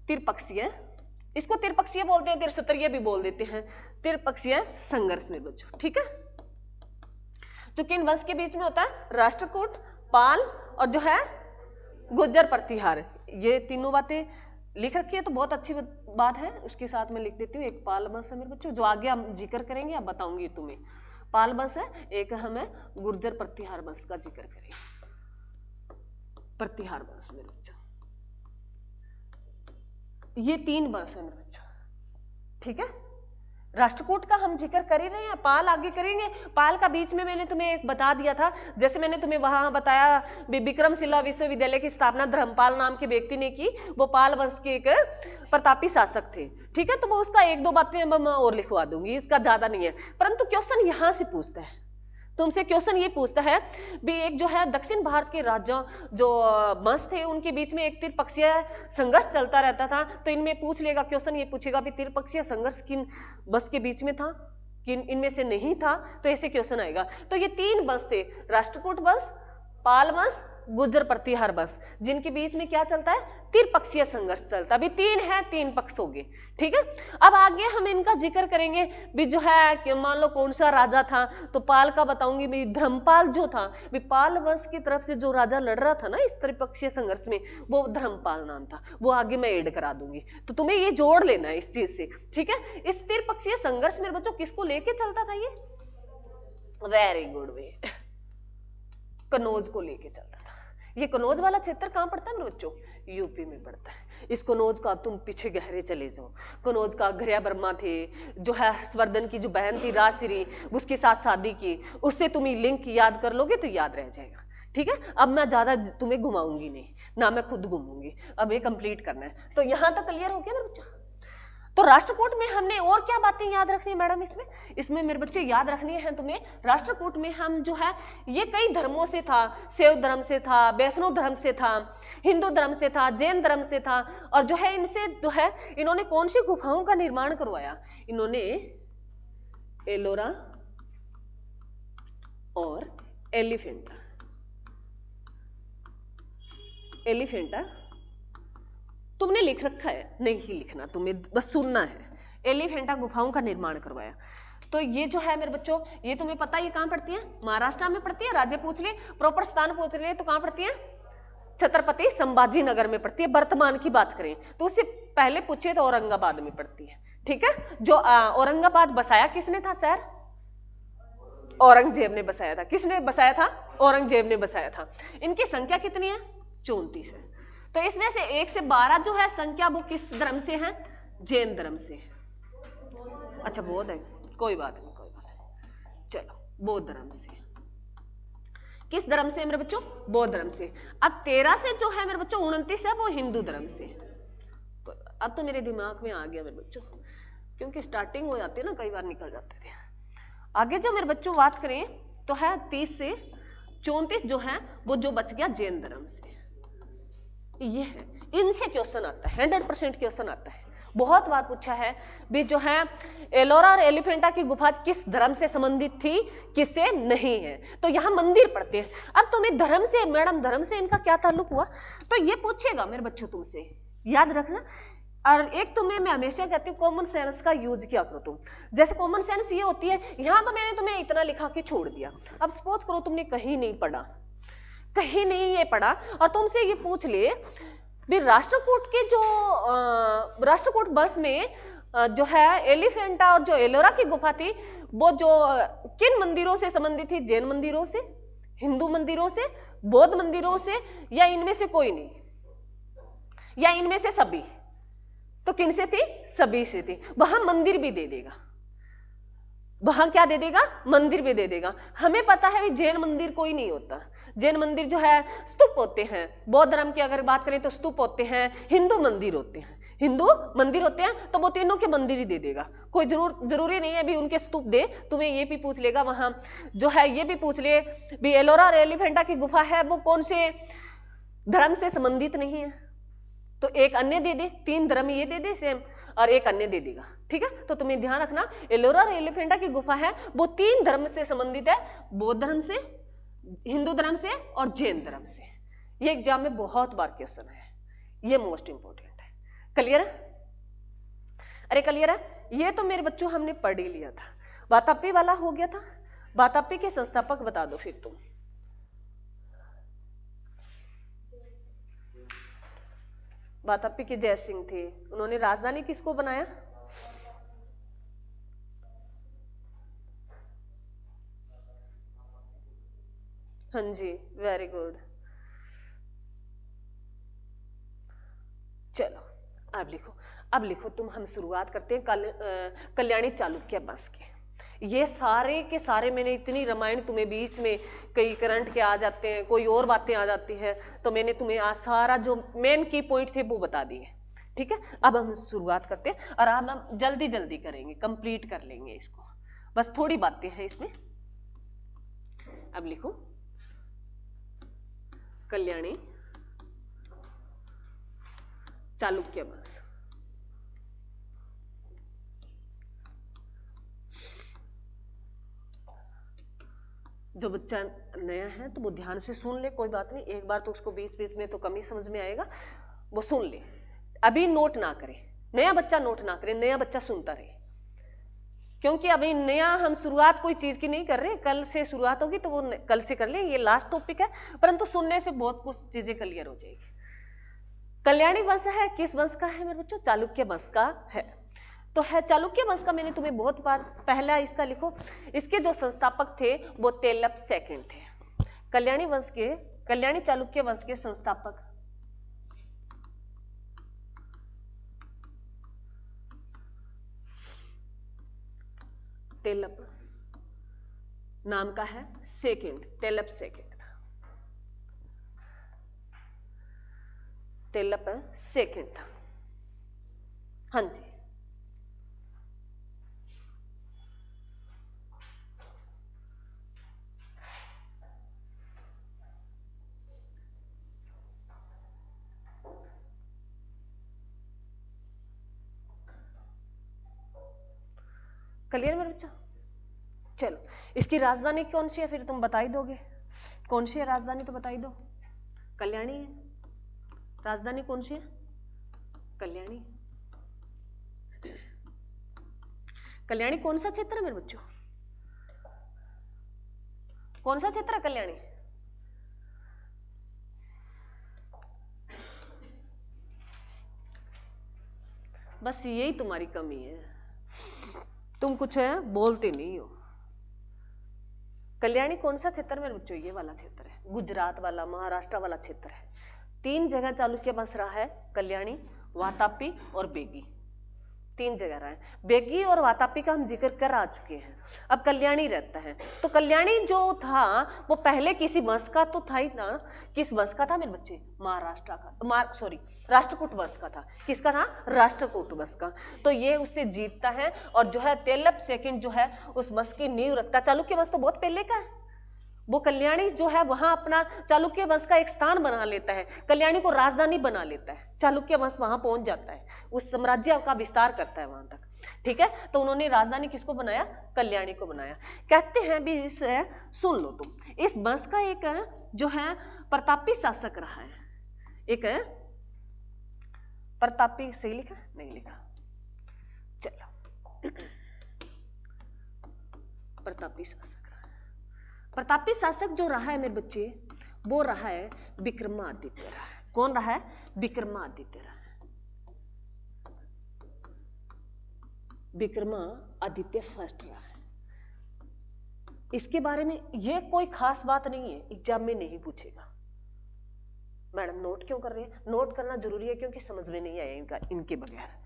त्रिपक्षीय, इसको त्रिपक्षीय बोलते हैं, त्रिस्तरीय भी बोल देते हैं, त्रिपक्षीय संघर्ष मेरे बच्चों। ठीक है, जो किन वंश के बीच में होता है? राष्ट्रकूट, पाल और जो है गुर्जर प्रतिहार। ये तीनों बातें लिख रखी है तो बहुत अच्छी बात है। उसके साथ में लिख देती हूँ, एक पाल वंश है मेरे बच्चों, जो आगे हम जिक्र करेंगे, अब बताऊंगी तुम्हें। पाल वंश है, एक हमें गुर्जर प्रतिहार वंश का जिक्र करेंगे, प्रतिहार वंश मेरे बच्चों। ये 3 वंश है मेरे बच्चों। ठीक है, राष्ट्रकूट का हम जिक्र कर ही रहे हैं, पाल आगे करेंगे। पाल का बीच में मैंने तुम्हें एक बता दिया था, जैसे मैंने तुम्हें वहां बताया विक्रमशिला विश्वविद्यालय की स्थापना धर्मपाल नाम के व्यक्ति ने की, वो पाल वंश के एक प्रतापी शासक थे। ठीक है, तो वो उसका 1-2 बातें मैं और लिखवा दूंगी, इसका ज्यादा नहीं है। परंतु क्वेश्चन यहां से पूछता है, तुमसे क्वेश्चन ये पूछता है भी, एक जो है दक्षिण भारत के राज्यों जो वंश थे उनके बीच में एक त्रिपक्षीय संघर्ष चलता रहता था। तो इनमें पूछ लेगा क्वेश्चन, ये पूछेगा भी त्रिपक्षीय संघर्ष किन वंश के बीच में था, किन इनमें से नहीं था, तो ऐसे क्वेश्चन आएगा। तो ये 3 वंश थे, राष्ट्रकूट वंश, पाल वंश, गुर्जर प्रतिहार वंश, जिनके बीच में क्या चलता है? त्रिपक्षीय संघर्ष चलता है। अभी 3 है, 3 पक्ष हो गए। ठीक है, अब आगे हम इनका जिक्र करेंगे भी, जो है कि मान लो कौन सा राजा था, तो पाल का बताऊंगी भी, धर्मपाल जो था, भी पाल वंश की तरफ से जो राजा लड़ रहा था ना इस त्रिपक्षीय संघर्ष में, वो धर्मपाल नाम था। वो आगे मैं ऐड करा दूंगी, तो तुम्हें ये जोड़ लेना है इस चीज से। ठीक है, इस त्रिपक्षीय संघर्ष मेरे बच्चों किसको लेके चलता था? ये वेरी गुड वे, कनौज को लेके चलता था। ये कनौज वाला क्षेत्र कहां पड़ता है मेरे बच्चों? यूपी में पड़ता है। इस कनौज का तुम पीछे गहरे चले जाओ, कनौज का घरिया वर्मा थे, जो है हर्षवर्धन की जो बहन थी राजश्री, उसके साथ शादी की, उससे तुम लिंक याद कर लोगे तो याद रह जाएगा। ठीक है, अब मैं ज्यादा तुम्हें घुमाऊंगी नहीं ना, मैं खुद घूमूंगी, अब ये कंप्लीट करना है। तो यहां तक क्लियर हो गया मेरे बच्चों? तो राष्ट्रकूट में हमने और क्या बातें याद रखनी है मैडम? इसमें मेरे बच्चे याद रखनी है तुम्हें, राष्ट्रकूट में हम जो है ये कई धर्मों से था, शैव धर्म से था, वैष्णव धर्म से था, हिंदू धर्म से था, जैन धर्म से था, और जो है इनसे जो है इन्होंने कौन सी गुफाओं का निर्माण करवाया? इन्होंने एलोरा और एलिफेंटा तुमने लिख रखा है, नहीं लिखना, तुम्हें बस सुनना है। एलिफेंटा गुफाओं का निर्माण करवाया। तो ये जो है मेरे बच्चों, ये तुम्हें पता है ये कहां पड़ती है? महाराष्ट्र में पड़ती है। राज्य पूछ ले, प्रॉपर स्थान पूछ ले तो कहां पड़ती है? छत्रपति संभाजी नगर में पड़ती है। वर्तमान की बात करें तो उससे पहले पूछे तो औरंगाबाद में पड़ती है। ठीक है, जो औरंगाबाद बसाया किसने था शहर? औरंगजेब ने बसाया था। किसने बसाया था? औरंगजेब ने बसाया था। इनकी संख्या कितनी है? 34 है। तो इसमें से 1 से 12 जो है संख्या वो किस धर्म से है? जैन धर्म से। अच्छा बौद्ध है, कोई बात नहीं, कोई बात नहीं। चलो बौद्ध धर्म से, किस धर्म से मेरे बच्चों? बौद्ध धर्म से। अब 13 से जो है मेरे बच्चों 29 है वो हिंदू धर्म से। अब तो मेरे दिमाग में आ गया मेरे बच्चों, क्योंकि स्टार्टिंग हो जाती है ना, कई बार निकल जाते थे। आगे जो मेरे बच्चों बात करें तो है 30 से 34 जो है वो जो बच गया जैन धर्म से। ये है, इनसे क्वेश्चन आता है, 100% क्वेश्चन आता है, बहुत बार पूछा है भी जो है एलोरा और एलिफेंटा की गुफा किस धर्म से संबंधित थी, किससे नहीं है। तो यहाँ मंदिर पढ़ते हैं। अब तुम्हें धर्म से, मैडम धर्म से इनका क्या ताल्लुक हुआ, तो ये पूछेगा मेरे बच्चों तुमसे, याद रखना। और एक तुम्हें मैं हमेशा कहती हूँ कॉमन सेंस का यूज किया करो तुम। जैसे कॉमन सेंस ये होती है, यहाँ तो मैंने तुम्हें इतना लिखा के छोड़ दिया, अब सपोज करो तुमने कहीं नहीं पढ़ा, कहीं नहीं ये पढ़ा, और तुमसे ये पूछ ले भी राष्ट्रकूट के जो राष्ट्रकूट बस में जो है एलिफेंटा और जो एलोरा की गुफा थी वो जो किन मंदिरों से संबंधित थी? जैन मंदिरों से, हिंदू मंदिरों से, बौद्ध मंदिरों से, या इनमें से कोई नहीं, या इनमें से सभी? तो किन से थी? सभी से थी। वहां मंदिर भी दे देगा, वहां क्या दे देगा? मंदिर भी दे देगा। हमें पता है जैन मंदिर कोई नहीं होता, जैन मंदिर जो है स्तूप होते हैं। बौद्ध धर्म की अगर बात करें तो स्तूप होते हैं, हिंदू मंदिर होते हैं, हिंदू मंदिर होते हैं, तो वो तीनों के मंदिर ही दे देगा। कोई जरूरी नहीं है भी उनके स्तूप दे। तुम्हें ये भी पूछ लेगा वहां जो है, ये भी पूछ ले भी एलोरा और एलिफेंटा की गुफा है वो कौन से धर्म से संबंधित नहीं है, तो एक अन्य दे दे, 3 धर्म ये दे दे सेम, और एक अन्य दे देगा। ठीक है, तो तुम्हें ध्यान रखना एलोरा और एलिफेंटा की गुफा है वो 3 धर्म से संबंधित है, बौद्ध धर्म से, हिंदू धर्म से और जैन धर्म से। ये एग्जाम में बहुत बार क्वेश्चन है, ये मोस्ट इंपोर्टेंट है। क्लियर है? अरे क्लियर है? ये तो मेरे बच्चों हमने पढ़ ही लिया था, वातापी वाला हो गया था। वातापी के संस्थापक बता दो फिर तुम। वातापी के जय सिंह थे, उन्होंने राजधानी किसको बनाया? हाँ जी, वेरी गुड। चलो अब लिखो, अब लिखो तुम, हम शुरुआत करते हैं कल्याणी चालुक्य वंश के। ये सारे के सारे, मैंने इतनी रामायण तुम्हें बीच में कई करंट के आ जाते हैं, कोई और बातें आ जाती हैं, तो मैंने तुम्हें आज सारा जो मेन की पॉइंट थे वो बता दिए। ठीक है, अब हम शुरुआत करते हैं और अब हम जल्दी जल्दी करेंगे, कंप्लीट कर लेंगे इसको, बस थोड़ी बातें हैं इसमें। अब लिखो कल्याणी चालुक्य वंश। जो बच्चा नया है तो वो ध्यान से सुन ले, कोई बात नहीं, एक बार तो उसको बीच बीच में तो कम ही समझ में आएगा, वो सुन ले, अभी नोट ना करे, नया बच्चा नोट ना करे, नया बच्चा सुनता रहे, क्योंकि अभी नया हम शुरुआत कोई चीज की नहीं कर रहे, कल से शुरुआत होगी तो वो कल से कर ले, ये लास्ट टॉपिक है, परंतु सुनने से बहुत कुछ चीजें क्लियर हो जाएगी। कल्याणी वंश है, किस वंश का है मेरे बच्चों? चालुक्य वंश का है। तो है चालुक्य वंश का, मैंने तुम्हें बहुत बार, पहला इसका लिखो, इसके जो संस्थापक थे वो तेलप सेकंड थे। कल्याणी वंश के, कल्याणी चालुक्य वंश के संस्थापक तेलप नाम का है, सेकंड, तेलप सेकंड था, तेलप सेकंड था। हाँ जी, क्लियर मेरे बच्चा? चलो, इसकी राजधानी कौन सी है फिर तुम बता ही दोगे, कौन सी है राजधानी तो बता ही दो। कल्याणी है, राजधानी कौन सी है? कल्याणी। कल्याणी कौन सा क्षेत्र है मेरे बच्चों? कौन सा क्षेत्र है कल्याणी? बस यही तुम्हारी कमी है, तुम कुछ है बोलते नहीं हो। कल्याणी कौन सा क्षेत्र मेरे बच्चों? ये वाला क्षेत्र है, गुजरात वाला, महाराष्ट्र वाला क्षेत्र है। 3 जगह चालुक्य वंश रहा है, कल्याणी, वातापी और बेगी। 3 जगह रहा है। बेगी और वातापी का हम जिक्र कर आ चुके हैं। अब कल्याणी रहता है, तो कल्याणी जो था वो पहले किसी वंश का तो था ही ना। किस वंश का था मेरे बच्चे? महाराष्ट्र का, सॉरी राष्ट्रकूट वंश का था। किसका था? राष्ट्रकूट वंश का। तो ये उससे जीतता है और जो है तेलप सेकंड जो है उस वंश की नींव रखता। चालुक्य वंश तो बहुत पहले का है। वो कल्याणी जो है वहां अपना चालुक्य वंश का एक स्थान बना लेता है, कल्याणी को राजधानी बना लेता है। चालुक्य वंश वहां पहुंच जाता है, उस साम्राज्य का विस्तार करता है वहां तक। ठीक है, तो उन्होंने राजधानी किसको बनाया? कल्याणी को बनाया। कहते हैं भी इस, सुन लो तुम, इस वंश का एक जो है प्रतापी शासक रहा है। एक प्रतापी, सही लिखा नहीं लिखा? चलो, प्रतापी शासक। प्रतापी शासक जो रहा है मेरे बच्चे, वो रहा है विक्रमादित्य रहा है। कौन रहा है? विक्रमादित्य रहा है। विक्रमादित्य फर्स्ट रहा है। इसके बारे में ये कोई खास बात नहीं है, एग्जाम में नहीं पूछेगा। मैडम नोट क्यों कर रहे हैं? नोट करना जरूरी है क्योंकि समझ में नहीं आया इनके बगैर।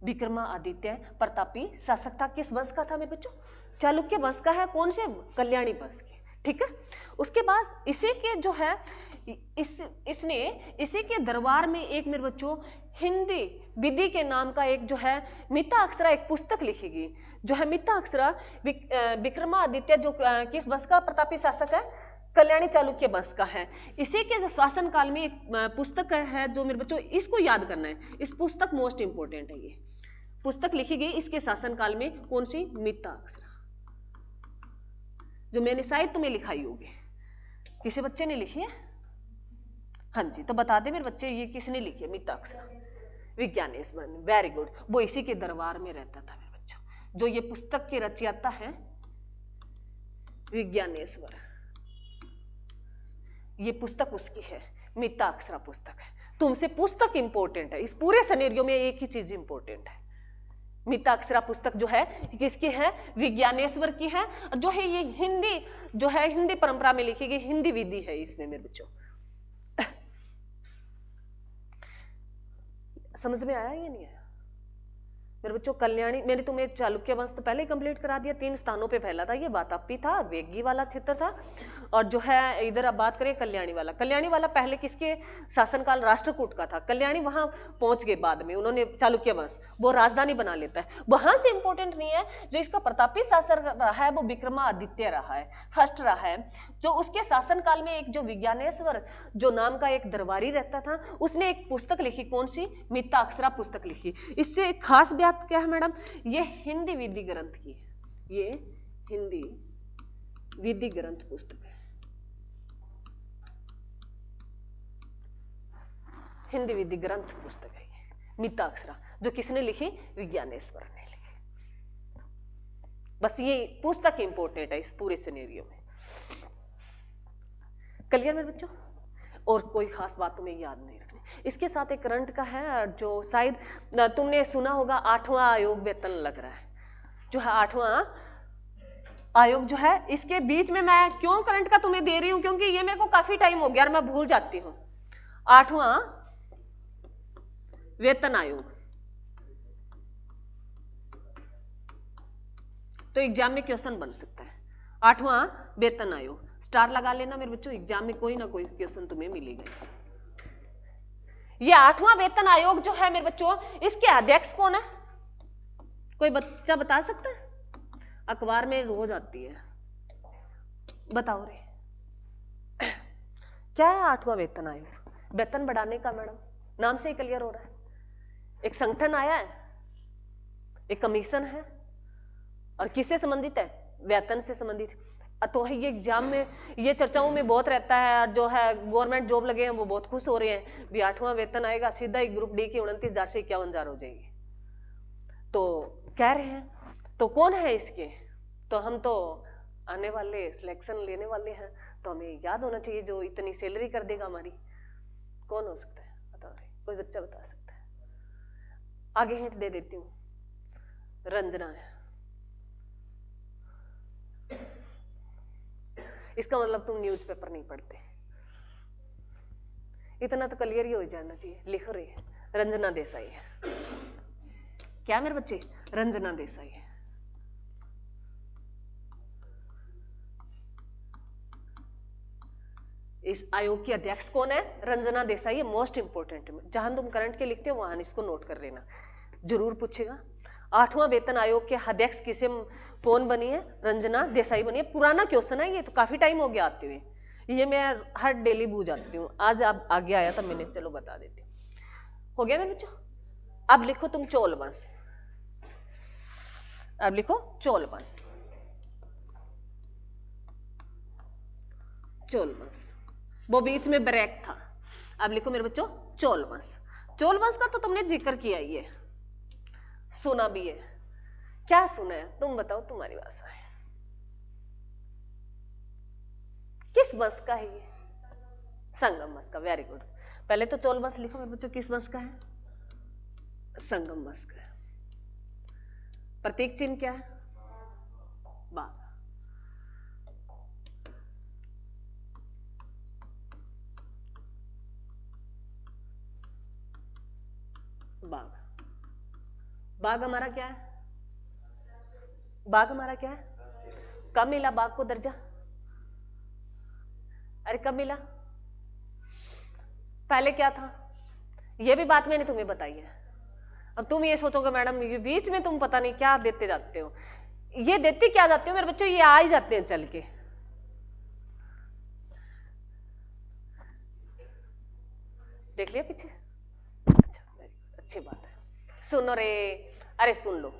विक्रमादित्य प्रतापी शासक था। किस वंश का था मेरे बच्चों? चालुक्य वंश का है। कौन से? कल्याणी वंश के। ठीक है, उसके बाद इसी के जो है इसने इसी के दरबार में एक मेरे बच्चों हिंदी विधि के नाम का एक जो है मिताक्षरा एक पुस्तक लिखी गई, जो है मिताक्षरा। विक्रमादित्य जो किस वंश का प्रतापी शासक है? कल्याणी चालुक्य वंश का है। इसी के जो शासन काल में एक पुस्तक है जो मेरे बच्चों इसको याद करना है। इस पुस्तक मोस्ट इंपोर्टेंट है। ये पुस्तक लिखी गई इसके शासनकाल में। कौन सी? मिताक्षरा, जो मैंने शायद तुम्हें लिखाई होगी। किसी बच्चे ने लिखी है? हाँ जी, तो बता दे मेरे बच्चे ये किसने लिखी है? मिताक्षरा विज्ञानेश्वर ने। Very good. वो इसी के दरबार में रहता था मेरे बच्चों। जो ये पुस्तक के रचयिता है विज्ञानेश्वर, ये पुस्तक उसकी है, मिताक्षरा पुस्तक है। तुमसे पुस्तक इंपॉर्टेंट है, इस पूरे सिनेरियो में एक ही चीज इंपॉर्टेंट है। मिताक्षरा पुस्तक जो है किसकी है? विज्ञानेश्वर की है। जो है ये हिंदी जो है हिंदी परंपरा में लिखी गई हिंदी विधि है इसमें मेरे बच्चों। समझ में आया या नहीं आया मेरे बच्चों? कल्याणी, मैंने तुम्हें चालुक्य वंश तो पहले ही कंप्लीट करा दिया। 3 स्थानों पे फैला था ये। वातापी था, वेगी वाला क्षेत्र था, और जो है इधर अब बात करें कल्याणी वाला। कल्याणी वाला पहले किसके शासनकाल? राष्ट्रकूट का था। कल्याणी वहां पहुंच गए बाद में, उन्होंने चालुक्य वंश वो राजधानी बना लेता है। वहां से इंपॉर्टेंट नहीं है। जो इसका प्रतापी शासक रहा है वो विक्रमादित्य रहा है, फर्स्ट रहा है। जो उसके शासनकाल में एक जो विज्ञानेश्वर जो नाम का एक दरबारी रहता था, उसने एक पुस्तक लिखी। कौन सी? मिताक्षरा पुस्तक लिखी। इससे एक खास बात क्या है मैडम? ये हिंदी विधि ग्रंथ की है। ये हिंदी विधि ग्रंथ पुस्तक है। हिंदी विधि ग्रंथ पुस्तक है ये मिताक्षरा। जो किसने लिखी? विज्ञानेश्वर ने लिखी। बस ये पुस्तक इंपॉर्टेंट है इस पूरे सिनेरियो में। क्लियर मेरे बच्चों? और कोई खास बात तुम्हें याद नहीं रखनी। इसके साथ एक करंट का है जो शायद तुमने सुना होगा, 8वां आयोग वेतन लग रहा है। जो है 8वां आयोग जो है, इसके बीच में मैं क्यों करंट का तुम्हें दे रही हूं? क्योंकि ये मेरे को काफी टाइम हो गया और मैं भूल जाती हूं। 8वां वेतन आयोग तो एग्जाम में क्वेश्चन बन सकता है। 8वां वेतन आयोग, स्टार लगा लेना मेरे बच्चों, एग्जाम में कोई ना कोई क्वेश्चन तुम्हें मिलेगा। ये 8वां वेतन आयोग जो है मेरे बच्चों, इसके अध्यक्ष कौन है? कोई बच्चा बता सकता है? अखबार में रोज आती है, बताओ रे क्या है 8वां वेतन आयोग? वेतन बढ़ाने का मैडम, नाम से ही क्लियर हो रहा है। एक संगठन आया है, एक कमीशन है, और किससे संबंधित है? वेतन से संबंधित। तो ये एग्जाम में ये चर्चाओं में बहुत रहता है। जो है गवर्नमेंट जॉब लगे हैं वो बहुत खुश हो रहे हैं भी 8वां वेतन आएगा, सीधा ही ग्रुप डी की 29,000 से 51,000 हो जाएगी, तो कह रहे हैं। तो कौन है इसके? तो हम तो आने वाले सिलेक्शन लेने वाले हैं, तो हमें याद होना चाहिए जो इतनी सैलरी कर देगा हमारी। कौन हो सकता है? बताओ रे, कोई बच्चा बता सकता है? आगे हिंट दे देती हूँ, रंजना है। इसका मतलब तुम न्यूज़पेपर नहीं पढ़ते। इतना तो क्लियर ही हो जाना चाहिए। लिख रहे हैं रंजना देसाई है। क्या मेरे बच्चे? रंजना देसाई है। इस आयोग की अध्यक्ष कौन है? रंजना देसाई है। मोस्ट इंपोर्टेंट, जहां तुम करंट के लिखते हो वहां इसको नोट कर लेना, जरूर पूछेगा। 8वां वेतन आयोग के अध्यक्ष किसे, कौन बनी है? रंजना देसाई बनी है। पुराना क्वेश्चन है ये, तो काफी टाइम हो गया आते हुए, ये मैं हर डेली भूल जाती हूँ, आज आप आगे आया था मैंने, चलो बता देती हूँ। हो गया मेरे बच्चों? अब लिखो तुम चोल वंश, अब लिखो चोल वंश, चोल वंश, वो बीच में ब्रेक था। अब लिखो मेरे बच्चों चोल वंश। चोल वंश का तो तुमने जिक्र किया ही है, सुना भी है। क्या सुना है तुम बताओ, तुम्हारी भाषा है। किस वंश का है ये? संगम वंश का। Very good. पहले तो चोल वंश लिखो मेरे बच्चों, किस वंश का है? संगम वंश का है। प्रतीक चिन्ह क्या है? बाघ। बाघ, बाघ हमारा क्या है? बाघ हमारा क्या है? कब मिला बाघ को दर्जा? अरे कब मिला? पहले क्या था? ये भी बात मैंने तुम्हें बताई है। अब तुम ये सोचोगे मैडम ये बीच में तुम पता नहीं क्या देते जाते हो, ये देते क्या जाते हो मेरे बच्चों, ये आ ही जाते हैं चल के। देख लिया पीछे? अच्छा, अच्छी बात है। सुनो रे, अरे सुन लो,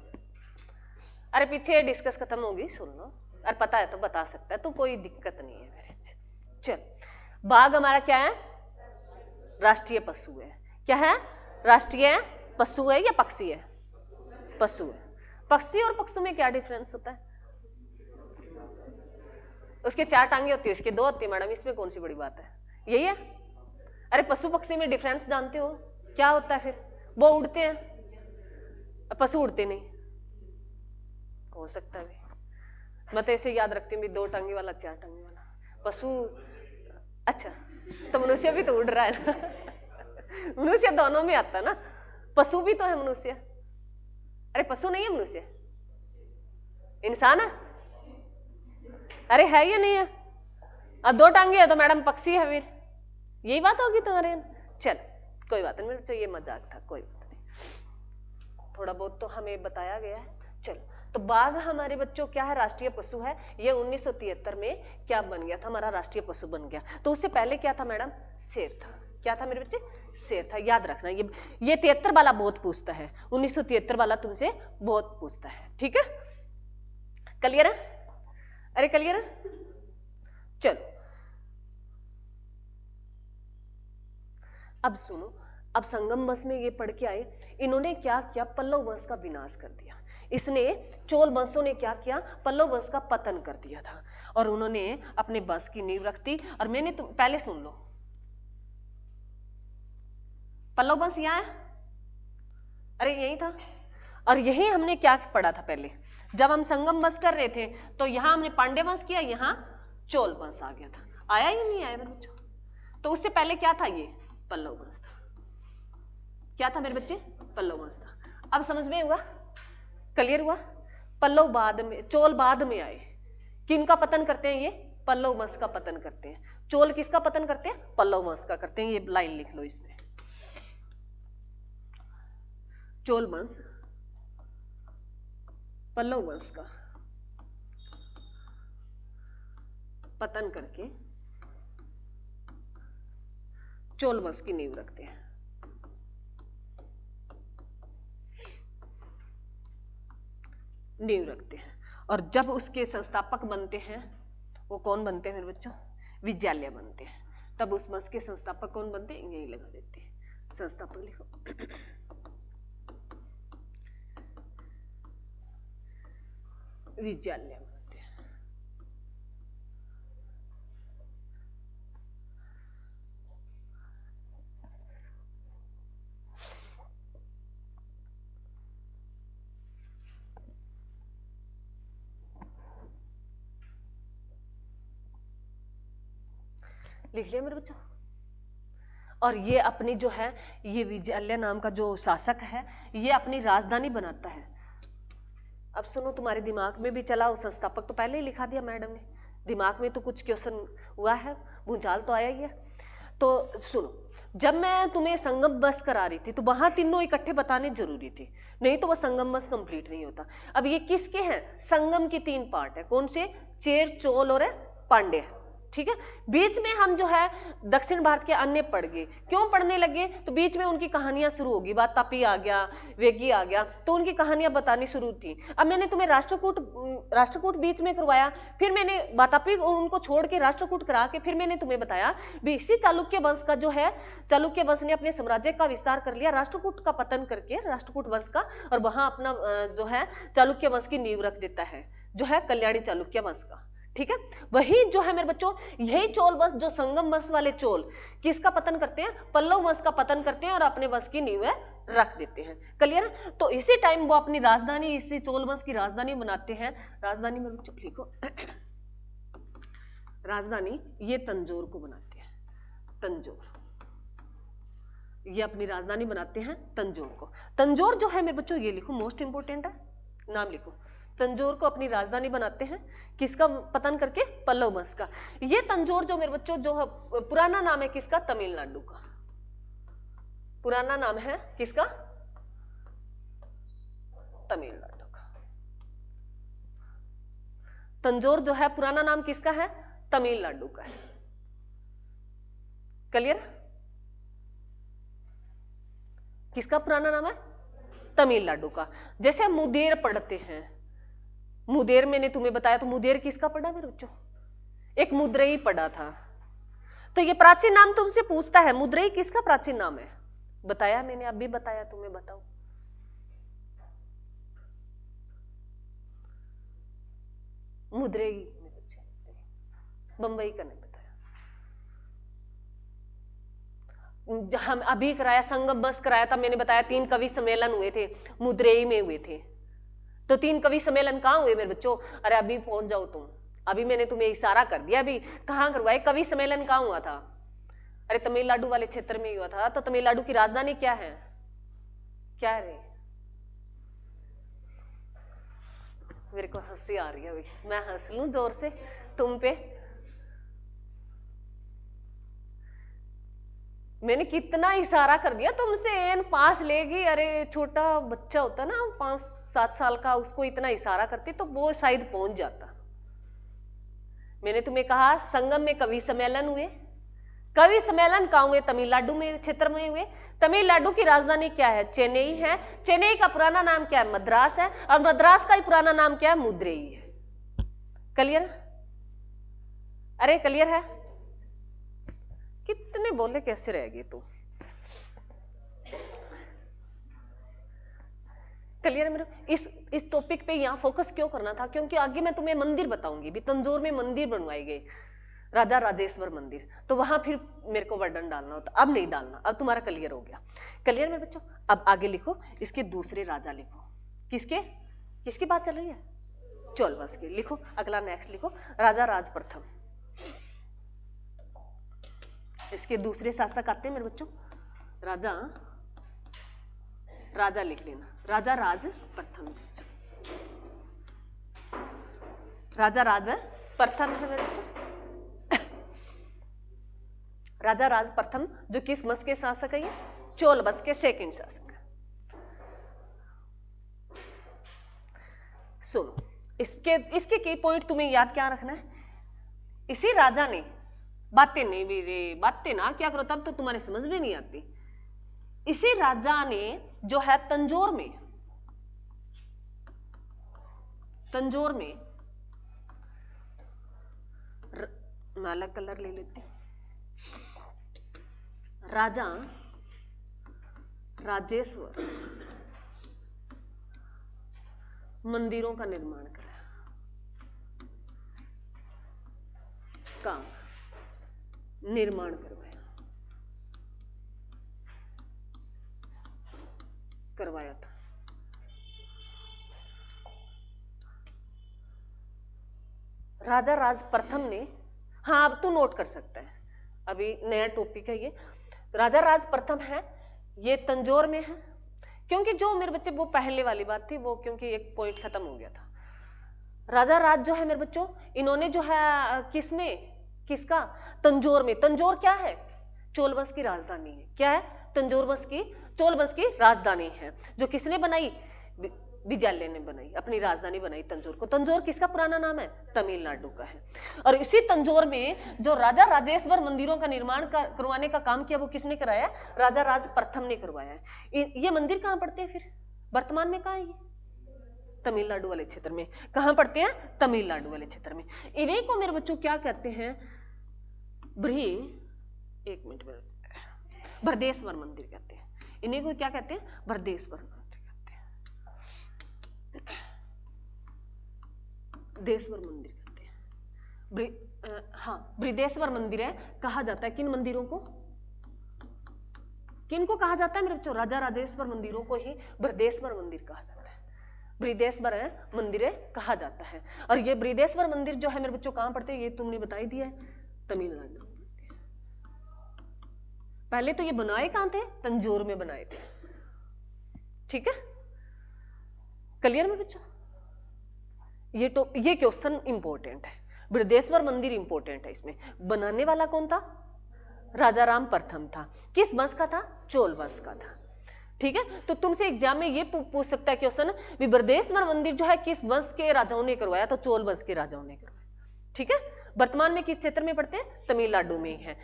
अरे पीछे डिस्कस खत्म होगी, सुन लो। अरे पता है तो बता सकता है, तो कोई दिक्कत नहीं है मेरे। चल, बाघ हमारा क्या है? राष्ट्रीय पशु है। क्या है? राष्ट्रीय पशु है या पक्षी है? पशु है। पक्षी और पक्षु में क्या डिफरेंस होता है? उसके 4 टांगे होती है, उसके 2 होती है मैडम, इसमें कौन सी बड़ी बात है? यही है। अरे पशु पक्षी में डिफरेंस जानते हो क्या होता है फिर? वो उड़ते हैं, पशु उड़ते नहीं। हो सकता है, मैं तो ऐसे याद रखती हूँ 2 टांगे वाला 4 टांगे वाला पशु। अच्छा, तो मनुष्य भी तो उड़ रहा है ना मनुष्य दोनों में आता ना, पशु भी तो है मनुष्य। अरे पशु नहीं है मनुष्य? इंसान है? अरे है या नहीं है? अब 2 टांगे है तो मैडम पक्षी है फिर, यही बात होगी तुम्हारे। चल कोई बात नहीं मेरे बच्चों, ये मजाक था, कोई बात नहीं, थोड़ा बहुत तो हमें बताया गया है। चलो, तो बाघ हमारे बच्चों क्या है? राष्ट्रीय पशु है। ये 1973 में क्या बन गया था? हमारा राष्ट्रीय पशु बन गया। तो उससे पहले क्या था मैडम? शेर था। क्या था मेरे बच्चे? शेर था। याद रखना, ये 73 वाला बहुत पूछता है, 1973 वाला तुमसे बहुत पूछता है, ठीक है? क्लियर है? अरे क्लियर है? चलो अब सुनो, अब संगम वंश में ये पढ़ के आए, इन्होंने क्या किया? पल्लव वंश का विनाश कर दिया। इसने, चोल वंशों ने क्या किया? पल्लव वंश का पतन कर दिया था, और उन्होंने अपने वंश की नींव रख दी। और मैंने तुम पहले सुन लो, पल्लव वंश यहाँ है, अरे यही था। और यही हमने क्या पढ़ा था पहले, जब हम संगम वंश कर रहे थे, तो यहां हमने पांड्य वंश किया, यहां चोल वंश आ गया था। आया या नहीं आया मेरे बच्चों? तो उससे पहले क्या था? ये पल्लव वंश था। क्या था मेरे बच्चे? पल्लव वंश था। अब समझ में हुआ? क्लियर हुआ? पल्लव बाद में, चोल बाद में आए। किनका पतन करते हैं ये? पल्लव वंश का पतन करते हैं। चोल किसका पतन करते हैं? पल्लव वंश का करते हैं। ये लाइन लिख लो इसमें, चोल वंश पल्लव वंश का पतन करके चोल वंश की नींव रखते हैं। नींव रखते हैं, और जब उसके संस्थापक बनते हैं, वो कौन बनते हैं मेरे बच्चों? विद्यालय बनते हैं। तब उस वंश के संस्थापक कौन बनते हैं? यही लगा देते हैं, संस्थापक लिखो विद्यालय बनते हैं। लिख लिया मेरे बच्चों? और ये अपनी जो है, ये विजयालय नाम का जो शासक है, ये अपनी राजधानी बनाता है। अब सुनो, तुम्हारे दिमाग में भी चला, संस्थापक तो पहले ही लिखा दिया मैडम ने, दिमाग में तो कुछ क्वेश्चन हुआ है, भूचाल तो आया ही है। तो सुनो, जब मैं तुम्हें संगम बस करा रही थी तो वहां तीनों इकट्ठे बताने जरूरी थे, नहीं तो वह संगम बस कंप्लीट नहीं होता। अब ये किसके हैं? संगम की 3 पार्ट है। कौन से? चेर, चोल और पांड्य, ठीक है। बीच में हम जो है दक्षिण भारत के अन्य पढ़ गए। क्यों पढ़ने लगे? तो बीच में उनकी कहानियां शुरू होगी, वातापी आ गया, वेगी आ गया, तो उनकी कहानियां बतानी शुरू थी। अब मैंने तुम्हें राष्ट्रकूट बीच में करवाया, फिर मैंने वातापी उनको छोड़ के राष्ट्रकूट करा के फिर मैंने तुम्हें बताया इसी चालुक्य वंश का जो है, चालुक्य वंश ने अपने साम्राज्य का विस्तार कर लिया राष्ट्रकूट का पतन करके, राष्ट्रकूट वंश का, और वहां अपना जो है चालुक्य वंश की नींव रख देता है, जो है कल्याणी चालुक्य वंश का, ठीक है। वही जो है मेरे बच्चों, यही चोल वंश, जो संगम वंश वाले चोल किसका पतन करते हैं? पल्लव वंश का पतन करते हैं और अपने वंश की नींव रख देते हैं। क्लियर? तो इसी टाइम वो अपनी राजधानी, इसी चोल वंश की राजधानी बनाते हैं। राजधानी में बच्चों लिखो, राजधानी ये तंजौर को बनाते हैं, तंजौर, ये अपनी राजधानी बनाते हैं तंजौर को। तंजौर जो है मेरे बच्चों, ये लिखो, मोस्ट इंपोर्टेंट है, नाम लिखो। तंजौर को अपनी राजधानी बनाते हैं, किसका पतन करके? पल्लव वंश का। ये तंजौर जो मेरे बच्चों जो है, पुराना नाम है किसका? तमिलनाडु का। पुराना नाम है किसका? तमिलनाडु का। तंजौर जो है पुराना नाम किसका है? तमिलनाडु का है। क्लियर? किसका पुराना नाम है? तमिलनाडु का। जैसे हम मुदेर पढ़ते हैं, मुदेर मैंने तुम्हें बताया, तो मुदेर किसका पढ़ा मेरे बच्चों? एक मुद्रई पढ़ा था। तो ये प्राचीन नाम तुमसे पूछता है, मुद्रई किसका प्राचीन नाम है? बताया मैंने, अब भी बताया, तुम्हें बताओ। मुद्रई मेरे बच्चे, बंबई का नहीं बताया। हम अभी कराया, संगम बस कराया था, मैंने बताया 3 कवि सम्मेलन हुए थे, मुद्रई में हुए थे। तो 3 कवि सम्मेलन कहाँ हुए मेरे बच्चों? अरे अभी पहुंच जाओ तुम, अभी मैंने तुम्हें इशारा कर दिया, अभी कहाँ करवाए? कवि सम्मेलन कहाँ हुआ था? अरे तमिलनाडु वाले क्षेत्र में हुआ था। तो तमिलनाडु की राजधानी क्या है? क्या है रे? मेरे को हंसी आ रही है अभी, मैं हंस लूं जोर से तुम पे? मैंने कितना इशारा कर दिया तुमसे, एन पास लेगी। अरे छोटा बच्चा होता ना 5-7 साल का, उसको इतना इशारा करती तो वो शायद पहुंच जाता। मैंने तुम्हें कहा संगम में कवि सम्मेलन हुए। कवि सम्मेलन कहाँ हुए? तमिलनाडु में क्षेत्र में हुए। तमिलनाडु की राजधानी क्या है? चेन्नई है। चेन्नई का पुराना नाम क्या है? मद्रास है। और मद्रास का ही पुराना नाम क्या है? मुद्रेई है। क्लियर? अरे क्लियर है? कितने बोले, कैसे रह गए तू? क्लियर है मेरे? इस टॉपिक पे यहाँ फोकस क्यों करना था? क्योंकि आगे मैं तुम्हें मंदिर बताऊंगी भी, तंजौर में मंदिर बनवाए गए, राजा राजेश्वर मंदिर, तो वहां फिर मेरे को वर्णन डालना होता, अब नहीं डालना, अब तुम्हारा क्लियर हो गया। क्लियर मेरे बच्चों? अब आगे लिखो, इसके दूसरे राजा लिखो। किसके? किसकी बात चल रही है? चोल वंश की। लिखो अगला, नेक्स्ट लिखो, राजा राज प्रथम। इसके दूसरे शासक आते हैं मेरे बच्चों, राजा लिख लेना, राजा राज प्रथम। राजा राज प्रथम है मेरे बच्चों, राजा राज प्रथम, जो किस वंश के शासक है? ये चोल वंश के सेकंड शासक है। सुनो, इसके की पॉइंट तुम्हें याद क्या रखना है? इसी राजा ने, बातें नहीं भी रे, बातें ना क्या करो, तब तो तुम्हारे समझ में नहीं आती। इसी राजा ने जो है तंजौर में नाला कलर ले लेते, राजा राजेश्वर मंदिरों का निर्माण कराया, काम निर्माण करवाया था। राजा राज प्रथम ने, हाँ अब तू नोट कर सकता है, अभी नया टॉपिक है ये। राजा राज प्रथम है, ये तंजौर में है। क्योंकि जो मेरे बच्चे वो पहले वाली बात थी, वो क्योंकि एक पॉइंट खत्म हो गया था। राजा राज जो है मेरे बच्चों, इन्होंने जो है किसका, तंजौर में। तंजौर क्या है, चोल वंश की राजधानी है। क्या है, तंजौर वंश की, चोल वंश की राजधानी है, जो किसने बनाई, विजयालय ने बनाई, अपनी राजधानी बनाई तंजौर को। तंजौर किसका पुराना नाम है, तमिलनाडु का है। और इसी तंजौर में जो राजा राजेश्वर मंदिरों का निर्माण करवाने का काम किया, वो किसने कराया, राजा राज प्रथम ने करवाया है। ये मंदिर कहाँ पड़ते हैं फिर, वर्तमान में कहाँ है ये, तमिलनाडु वाले क्षेत्र में। कहां पड़ते हैं, तमिलनाडु वाले क्षेत्र में। इन्हीं को मेरे बच्चों क्या कहते हैं, एक मिनट में, बृहदेश्वर मंदिर कहते हैं। इन्हीं को क्या कहते हैं, बृहदेश्वर मंदिर कहते हैं, देश्वर मंदिर कहते हैं। हाँ, बृहदेश्वर मंदिर है, कहा जाता है किन मंदिरों को, किनको कहा जाता है मेरे बच्चों, राजा राजेश्वर मंदिरों को ही बृहदेश्वर मंदिर कहा जाता है, बृहदेश्वर मंदिर कहा जाता है। और ये बृहदेश्वर मंदिर जो है मेरे बच्चों कहां पड़ते हैं, ये तुमने बता ही दिया है, तमिलनाडु। पहले तो ये बनाए कहां थे, तंजौर में बनाए थे। ठीक है, क्लियर मेरे बच्चों, ये क्वेश्चन इंपॉर्टेंट है, बृहदेश्वर मंदिर इंपॉर्टेंट है। इसमें बनाने वाला कौन था, राजा राम प्रथम था। किस वंश का था, चोल वंश का था। ठीक है, तो तुमसे एग्जाम में ये पूछ सकता है क्वेश्चन, बृहदेश्वर मंदिर जो है किस वंश के राजाओं ने करवाया, तो चोल वंश के राजाओं ने करवाया। ठीक है, वर्तमान में किस क्षेत्र में पड़ते हैं, तमिलनाडु में ही है,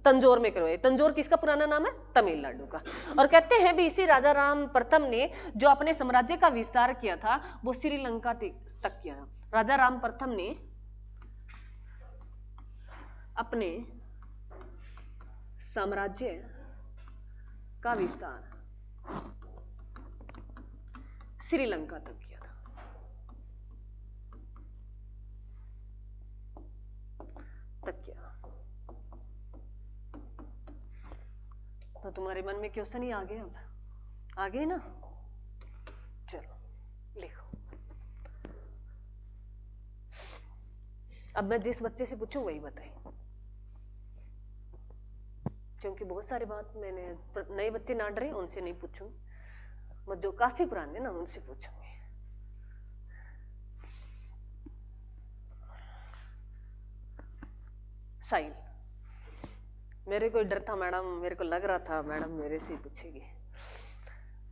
तंजौर में करवाए। तंजौर किसका पुराना नाम है, तमिलनाडु का। और कहते हैं भी इसी राजा राम प्रथम ने जो अपने साम्राज्य का विस्तार किया था, वो श्रीलंका तक किया था। राजा राम प्रथम ने अपने साम्राज्य का विस्तार श्रीलंका तक किया था। तो तुम्हारे मन में क्वेश्चन ही आ गए, अब आ गए ना, चलो लिखो। अब मैं जिस बच्चे से पूछूं वही बताए, क्योंकि बहुत सारी बात मैंने नए बच्चे ना डरे, उनसे नहीं पूछूंगी, मैं जो काफी पुराने ना उनसे पूछूंगी। साहिल, मेरे को डर था मैडम, मेरे को लग रहा था मैडम मेरे से पूछेगी।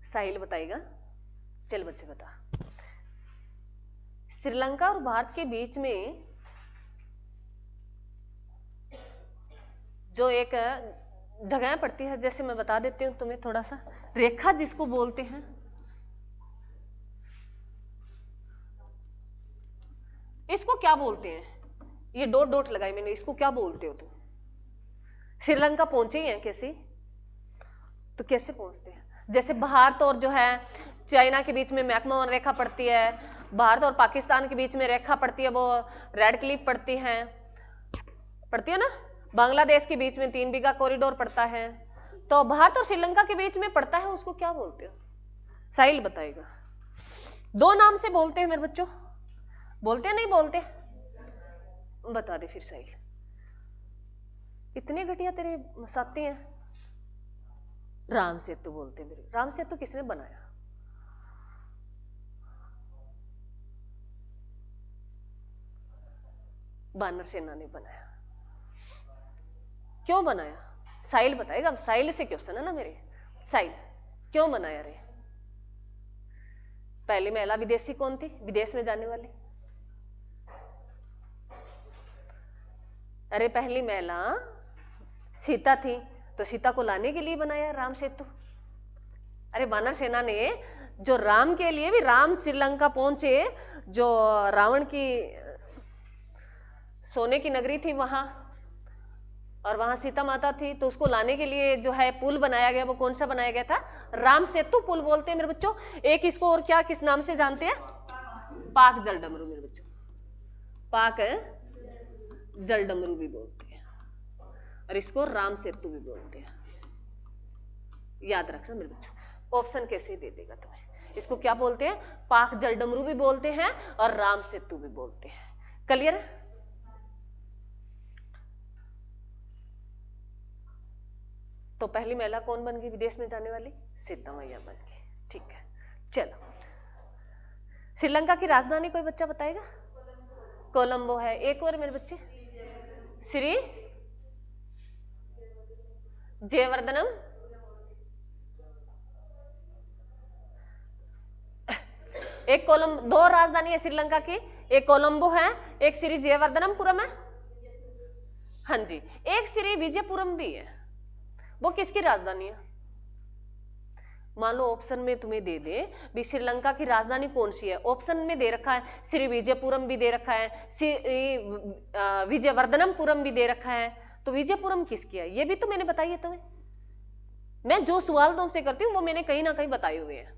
साहिल बताएगा, चल बच्चे बता। श्रीलंका और भारत के बीच में जो एक जगह पड़ती है, जैसे मैं बता देती हूँ तुम्हें थोड़ा सा, रेखा जिसको बोलते हैं, इसको क्या बोलते हैं, ये डॉट डॉट लगाई मैंने, इसको क्या बोलते हो तुम? श्रीलंका पहुंचे ही हैं कैसे, तो कैसे पहुंचते हैं? जैसे भारत और जो है चाइना के बीच में मैकमोहन रेखा पड़ती है, भारत और पाकिस्तान के बीच में रेखा पड़ती है, वो रेड क्लिफ पड़ती है ना। बांग्लादेश के बीच में 3 बीघा कॉरिडोर पड़ता है, तो भारत और श्रीलंका के बीच में पड़ता है, उसको क्या बोलते हो? साहिल बताएगा। 2 नाम से बोलते हैं मेरे बच्चों, बोलते नहीं बोलते? बता दे फिर साहिल, इतने घटिया तेरे साथी हैं। राम सेतु बोलते हैं मेरे। राम सेतु किसने बनाया? बानर सेना ने बनाया। क्यों बनाया? साहिल बताएगा, अब साहिल से क्वेश्चन है ना मेरे। साहिल, क्यों बनाया रे? पहली महिला विदेशी कौन थी, विदेश में जाने वाली? अरे पहली महिला सीता थी, तो सीता को लाने के लिए बनाया राम सेतु। अरे वानर सेना ने जो राम के लिए भी, राम श्रीलंका पहुंचे, जो रावण की सोने की नगरी थी वहां, और वहां सीता माता थी, तो उसको लाने के लिए जो है पुल बनाया गया, वो कौन सा बनाया गया था? राम सेतु पुल बोलते हैं मेरे बच्चों। एक इसको और क्या किस नाम से जानते हैं? पाक जल डमरू मेरे बच्चों, पाक जल डमरू भी बोलते हैं, और इसको राम सेतु भी बोलते हैं। याद रखना मेरे बच्चों, ऑप्शन कैसे दे देगा तुम्हें। इसको क्या बोलते हैं? पाक जल डमरू भी बोलते हैं और राम सेतु भी बोलते हैं। क्लियर? तो पहली महिला कौन बन गई विदेश में जाने वाली? सीता मैया बन गई। ठीक है, चलो। श्रीलंका की राजधानी कोई बच्चा बताएगा? कोलंबो है। एक और मेरे बच्चे, श्री जयवर्धनम। एक दो राजधानी है श्रीलंका की, एक कोलंबो है, एक श्री जयवर्धनपुरम है। हाँ जी, एक श्री विजयपुरम भी है। वो किसकी राजधानी है? मान लो ऑप्शन में तुम्हें दे दे भी श्रीलंका की राजधानी कौन सी है, ऑप्शन में दे रखा है श्री विजयपुरम भी दे रखा है, श्री विजयवर्धनपुरम भी दे रखा है, तो विजयपुरम किसकी है? ये भी तो मैंने बताई है तुम्हें। मैं जो सवाल तुमसे करती हूँ वो मैंने कहीं ना कहीं बताए हुए हैं।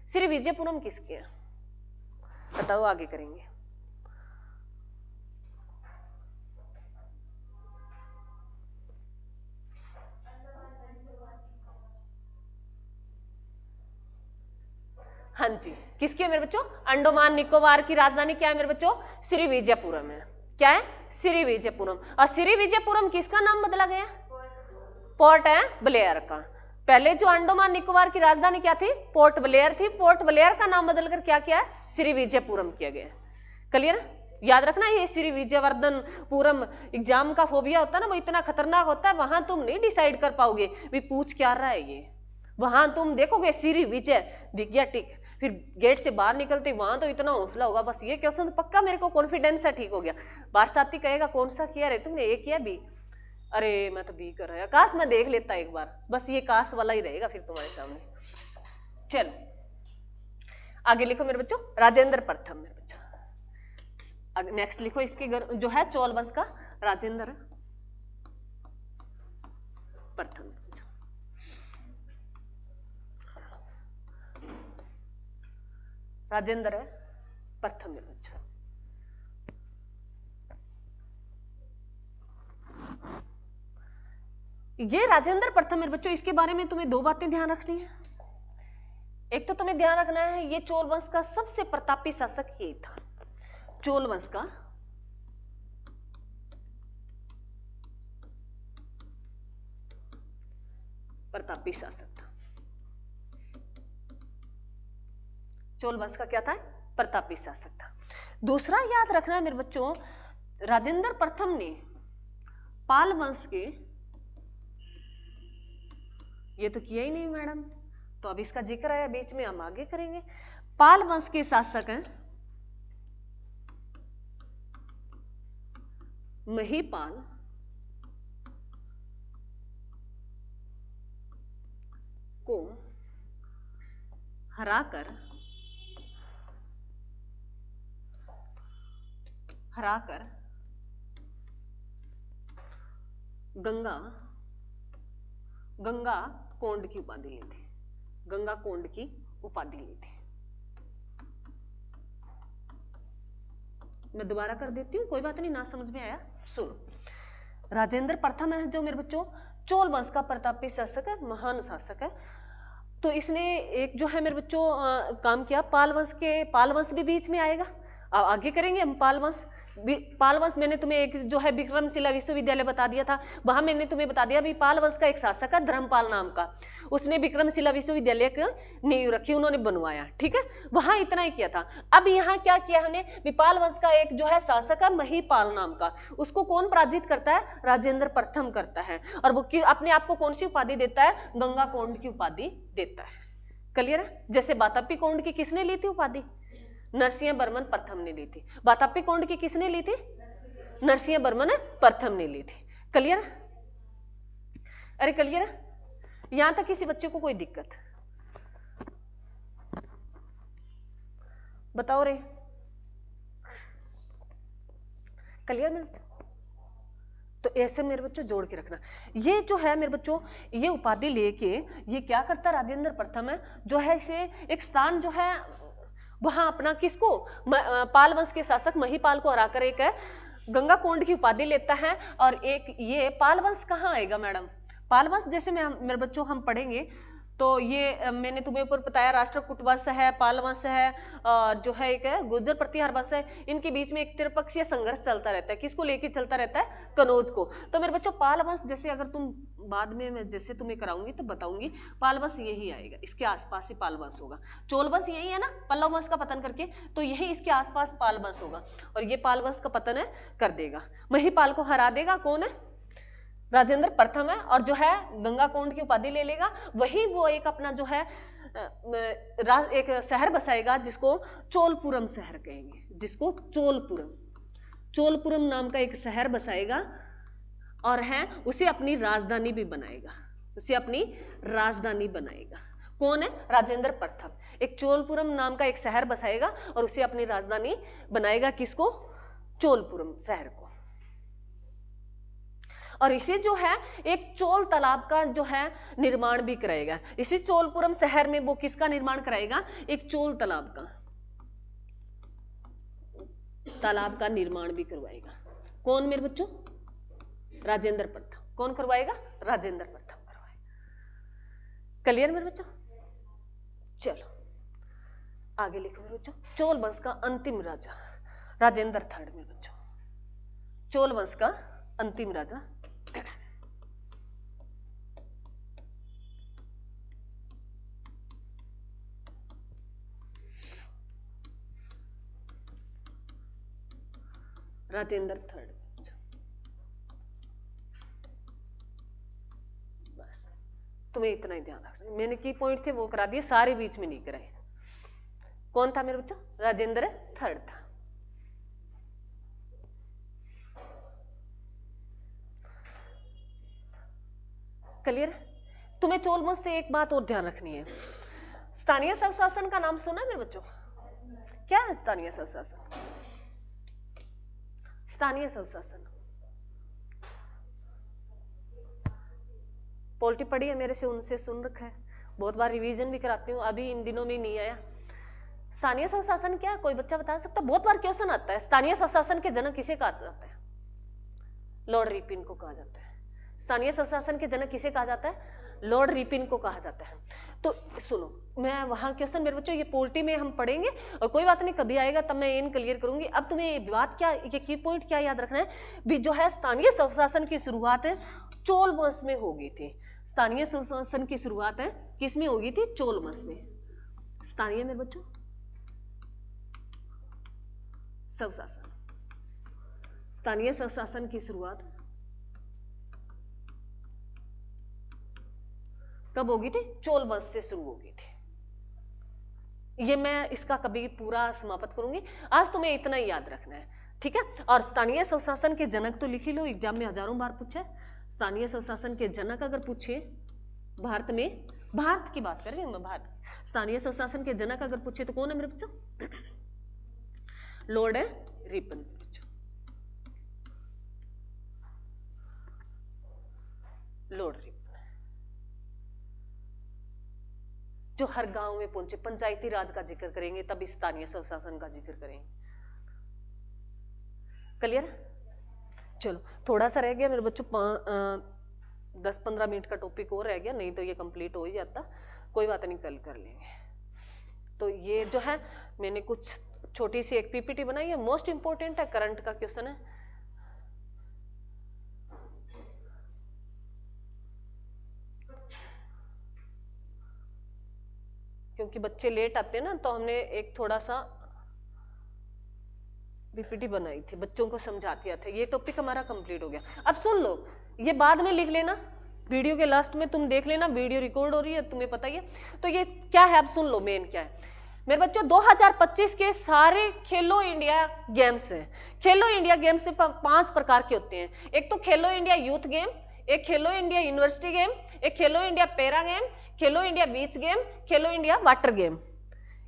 श्री विजयपुरम किसकी है? बताओ, आगे करेंगे। हाँ जी, किसकी है मेरे बच्चों? अंडमान निकोबार की राजधानी क्या है मेरे बच्चों? श्री विजयपुरम है। क्या है? श्री विजयपुरम। और श्री विजयपुरम किसका नाम बदला गया? पोर्ट है ब्लेयर का। पहले जो अंडमान निकोबार की राजधानी क्या थी? पोर्ट ब्लेयर थी। पोर्ट ब्लेयर का नाम बदलकर क्या किया है? श्री विजयपुरम किया गया। क्लियर? याद रखना, ये श्री विजयवर्धनपुरम एग्जाम का फोबिया होता है ना, वो इतना खतरनाक होता है, वहां तुम नहीं डिसाइड कर पाओगे भी पूछ क्या रहा है ये। वहां तुम देखोगे श्री विजय दिख गया, ठीक, फिर गेट से बाहर निकलते वहां तो इतना हौसला होगा, बस ये क्वेश्चन पक्का मेरे को कॉन्फिडेंस है ठीक हो गया। बारसाती कहेगा कौन सा किया रे तुमने? ए किया, बी? अरे मैं तो बी कर रहा है, काश मैं देख लेता एक बार, बस ये काश वाला ही रहेगा फिर तुम्हारे सामने। चलो आगे लिखो मेरे बच्चों, राजेंद्र प्रथम मेरे बच्चों। नेक्स्ट लिखो, इसके जो है चोल वंश का राजेंद्र प्रथम। राजेंद्र प्रथम मेरे बच्चों। ये राजेंद्र प्रथम मेरे बच्चों, इसके बारे में तुम्हें दो बातें ध्यान रखनी है। एक तो तुम्हें ध्यान रखना है ये चोल वंश का सबसे प्रतापी शासक ये था। चोल वंश का प्रतापी शासक था। चोल वंश का क्या था? प्रतापी शासक था। दूसरा याद रखना है मेरे बच्चों, राजेंद्र प्रथम ने पाल वंश के, ये तो किया ही नहीं मैडम, तो अब इसका जिक्र आया बीच में, हम आगे करेंगे। पाल वंश के शासक हैं महीपाल को हराकर गंगा कोंड की उपाधि ली थी। गंगा कोंड की उपाधि ली थी। मैं दोबारा कर देती हूँ, कोई बात नहीं, ना समझ में आया सुनो। राजेंद्र प्रथम है जो मेरे बच्चों चोल वंश का प्रतापी शासक है, महान शासक है। तो इसने एक जो है मेरे बच्चों काम किया, पाल वंश भी बीच में आएगा, आगे करेंगे हम। पाल वंश मैंने तुम्हें एक जो है विक्रमशिला विश्वविद्यालय बता दिया था, वहां मैंने तुम्हें बता दिया भी पाल वंश का एक शासक है धर्मपाल नाम का, उसने विक्रमशिला विश्वविद्यालय की नींव रखी, उन्होंने बनवाया, ठीक है, वहां इतना ही किया था। अब यहाँ क्या किया हमने, पाल वंश का एक जो है शासक है महीपाल नाम का, उसको कौन पराजित करता है? राजेंद्र प्रथम करता है, और वो अपने आप को कौन सी उपाधि देता है? गंगा कोंड की उपाधि देता है। क्लियर है? जैसे बातापी कोंड की किसने ली थी उपाधि? नरसिंह वर्मन प्रथम ने ली थी। बातापी कोंड की किसने ली थी? नरसिंह वर्मन प्रथम ने ली थी। क्लियर? अरे क्लियर? यहां तक किसी बच्चे को कोई दिक्कत? बताओ रे। क्लियर मेरे बच्चों? तो ऐसे मेरे बच्चों जोड़ के रखना। ये जो है मेरे बच्चों, ये उपाधि लेके ये क्या करता राजेंद्र प्रथम है जो है, इसे एक स्थान जो है वहां अपना किसको, पाल वंश के शासक महीपाल को हराकर एक गंगा कोंड की उपाधि लेता है। और एक ये पाल वंश कहाँ आएगा मैडम? पाल वंश जैसे मेरे बच्चों हम पढ़ेंगे तो ये मैंने तुम्हें ऊपर बताया, राष्ट्रकूट वंश है, पाल वंश है, जो है एक है गुर्जर प्रतिहार वंश है। इनके बीच में एक त्रिपक्षीय संघर्ष चलता रहता है। किसको लेके चलता रहता है? कनौज को। तो मेरे बच्चों पाल वंश, जैसे अगर तुम बाद में मैं जैसे तुम्हें कराऊंगी तो बताऊंगी, पाल वंश यही आएगा, इसके आसपास ही पाल वंश होगा। चोल वंश यही है ना, पल्लव वंश का पतन करके, तो यही इसके आसपास पाल वंश होगा और ये पाल वंश का पतन है कर देगा। महिपाल को हरा देगा। कौन है? राजेंद्र प्रथम है। और जो है गंगा कोंड की उपाधि ले लेगा। वही वो एक अपना जो है एक शहर बसाएगा जिसको चोलपुरम शहर कहेंगे, जिसको चोलपुरम नाम का एक शहर बसाएगा और है उसे अपनी राजधानी भी बनाएगा, उसे अपनी राजधानी बनाएगा। कौन है? राजेंद्र प्रथम। एक चोलपुरम नाम का एक शहर बसाएगा और उसे अपनी राजधानी बनाएगा। किसको? चोलपुरम शहर को। और इसे जो है एक चोल तालाब का जो है निर्माण भी कराएगा। इसी चोलपुरम शहर में वो किसका निर्माण कराएगा? एक चोल तालाब का निर्माण भी करवाएगा। कौन मेरे बच्चों? राजेंद्र प्रथम। कौन करवाएगा? राजेंद्र प्रथम करवाएगा। क्लियर मेरे बच्चों? चलो आगे लिखो मेरे बच्चों। चोल वंश का अंतिम राजा राजेंद्र थर्ड मेरे बच्चों। चोल वंश का अंतिम राजा राजेंद्र थर्ड। बस तुम्हें इतना ही ध्यान रखना, मैंने की पॉइंट थे वो करा दिए, सारे बीच में नहीं कराए। कौन था मेरे बच्चों? राजेंद्र थर्ड था। क्लियर? तुम्हें चोल वंश से एक बात और ध्यान रखनी है। स्थानीय स्वशासन का नाम सुना है मेरे बच्चों? क्या है स्थानीय स्वशासन? स्थानीय स्वशासन पॉलिटी पढ़ी है मेरे से, उनसे सुन रखा है, बहुत बार रिवीजन भी कराती हूँ, अभी इन दिनों में नहीं आया। स्थानीय स्वशासन क्या? कोई बच्चा बता सकता? बहुत बार क्वेश्चन आता है। स्थानीय स्वशासन के जनक किसे कहा जाता है? लॉर्ड रिपिन को कहा जाता है। स्थानीय स्वशासन के जनक किसे कहा जाता है? लॉर्ड रिपिन को कहा जाता है। तो सुनो, मैं वहां क्वेश्चन मेरे बच्चों ये पोल्टी में हम पढ़ेंगे और कोई बात नहीं, कभी आएगा तब मैं इन क्लियर करूंगी। अब तुम्हें ये बात क्या, ये की पॉइंट क्या याद रखना है भी, जो है स्थानीय स्वशासन की शुरुआत है चोल वंश में होगी थी। स्थानीय स्वशासन की शुरुआत है किस में होगी थी? चोल वंश में। स्थानीय मेरे बच्चों स्वशासन, स्थानीय स्वशासन की शुरुआत कब होगी थी? चोल वंश से शुरू होगी थी। ये मैं इसका कभी पूरा समाप्त करूंगी, आज तुम्हें इतना ही याद रखना है, ठीक है? और स्थानीय स्वशासन के जनक तो लिख ही लो, एग्जाम में हजारों बार पूछे। स्थानीय स्वशासन के जनक अगर पूछे भारत में, भारत की बात कर रही हूं मैं, भारत, स्थानीय स्वशासन के जनक अगर पूछे तो कौन है मेरे बच्चों? लॉर्ड है रिपन। लॉर्ड रिपन जो हर गांव में पहुंचे, पंचायती राज का जिक्र करेंगे तब स्थानीय स्वशासन का जिक्र करेंगे। क्लियर? चलो थोड़ा सा रह गया मेरे बच्चों, 10-15 मिनट का टॉपिक और रह गया, नहीं तो ये कंप्लीट हो ही जाता। कोई बात नहीं, कल कर लेंगे। तो ये जो है मैंने कुछ छोटी सी एक पीपीटी बनाई है, मोस्ट इंपोर्टेंट है, करंट का क्वेश्चन है। क्योंकि बच्चे लेट आते हैं ना, तो हमने एक थोड़ा सा पीपीटी बनाई थी, बच्चों को समझाती थे। ये टॉपिक हमारा कंप्लीट हो गया। अब सुन लो, ये बाद में लिख लेना, वीडियो के लास्ट में तुम देख लेना, वीडियो रिकॉर्ड हो रही है, तुम्हें पता ही है। तो ये क्या है, अब सुन लो मेन क्या है मेरे बच्चों। 2025 के सारे खेलो इंडिया गेम्स हैं। खेलो इंडिया गेम्स से 5 प्रकार के होते हैं। एक तो खेलो इंडिया यूथ गेम, एक खेलो इंडिया यूनिवर्सिटी गेम, एक खेलो इंडिया पैरा गेम, खेलो इंडिया बीच गेम, खेलो इंडिया वाटर गेम।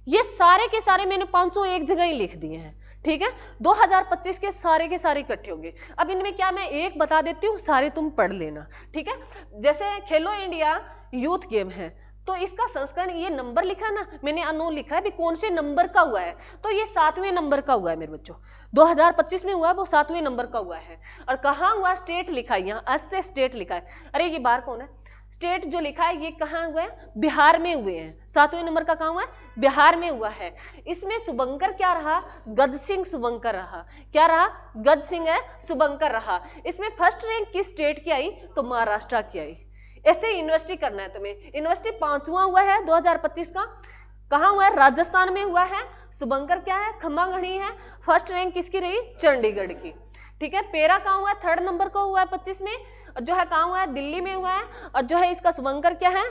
ये सारे के सारे मैंने 500 एक जगह ही लिख दिए हैं, ठीक है? 2025 के सारे इकट्ठे होंगे। अब इनमें क्या मैं एक बता देती हूँ, सारे तुम पढ़ लेना, ठीक है? जैसे खेलो इंडिया यूथ गेम है, तो इसका संस्करण, ये नंबर लिखा ना मैंने, 9 लिखा है भी, कौन से नंबर का हुआ है? तो ये 7वें नंबर का हुआ है मेरे बच्चों। 2025 में हुआ है, वो 7वें नंबर का हुआ है। और कहाँ हुआ? स्टेट लिखा है, यहाँ एस से स्टेट लिखा है। अरे ये बार कौन है? स्टेट जो लिखा है ये कहाँ हुए हैं, बिहार में हुए हैं। 7वें नंबर का कहाँ हुआ है, बिहार में हुआ है। इसमें शुभंकर क्या रहा, गज सिंह शुभंकर रहा। क्या रहा, गज सिंह है, शुभंकर रहा। इसमें फर्स्ट रैंक किस स्टेट की आई, तो महाराष्ट्र की आई। ऐसे यूनिवर्सिटी करना है तुम्हें। यूनिवर्सिटी 5वां हुआ है 2025 का, कहाँ हुआ है, राजस्थान में हुआ है। शुभंकर क्या है, खम्बागढ़ी है। फर्स्ट रैंक किसकी रही, चंडीगढ़ की। ठीक है, पेरा कहाँ हुआ है, 3rd नंबर को हुआ है 25 में। और जो है कहाँ हुआ है, दिल्ली में हुआ है। और जो है इसका शुभंकर क्या है,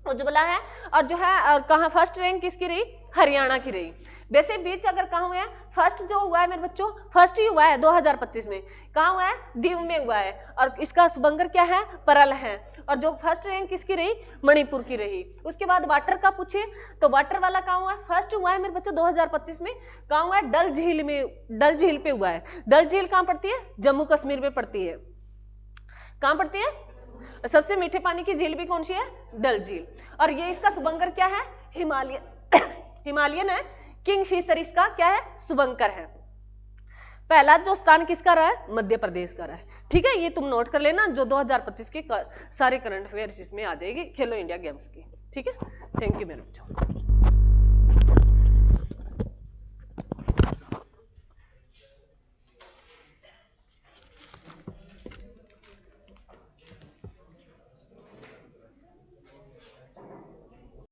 उज्ज्वला है। और जो है कहाँ फर्स्ट रैंक किसकी रही, हरियाणा की रही। वैसे बीच अगर कहाँ हुआ है, फर्स्ट जो हुआ है मेरे बच्चों, फर्स्ट ही हुआ है 2025 में। कहाँ हुआ है, दीव में हुआ है। और इसका शुभंकर क्या है, परल है। और जो फर्स्ट रैंक किसकी रही, मणिपुर की रही। उसके बाद वाटर का पूछे तो वाटर वाला कहाँ हुआ है, फर्स्ट हुआ है मेरे बच्चों 2025 में। कहाँ हुआ है, डल झील में, डल झील पे हुआ है। डल झील कहाँ पड़ती है, जम्मू कश्मीर में पड़ती है। कहाँ पड़ती है, सबसे मीठे पानी की झील भी कौन सी है, डल झील। और ये इसका शुभंकर क्या है, हिमालयन हिमालयन है। किंगफिशर इसका क्या है, शुभंकर है। पहला जो स्थान किसका रहा है, मध्य प्रदेश का रहा है। ठीक है, ये तुम नोट कर लेना, जो 2025 के सारे करंट अफेयर्स इसमें आ जाएगी खेलो इंडिया गेम्स की। ठीक है, थैंक यू मेरे बच्चों।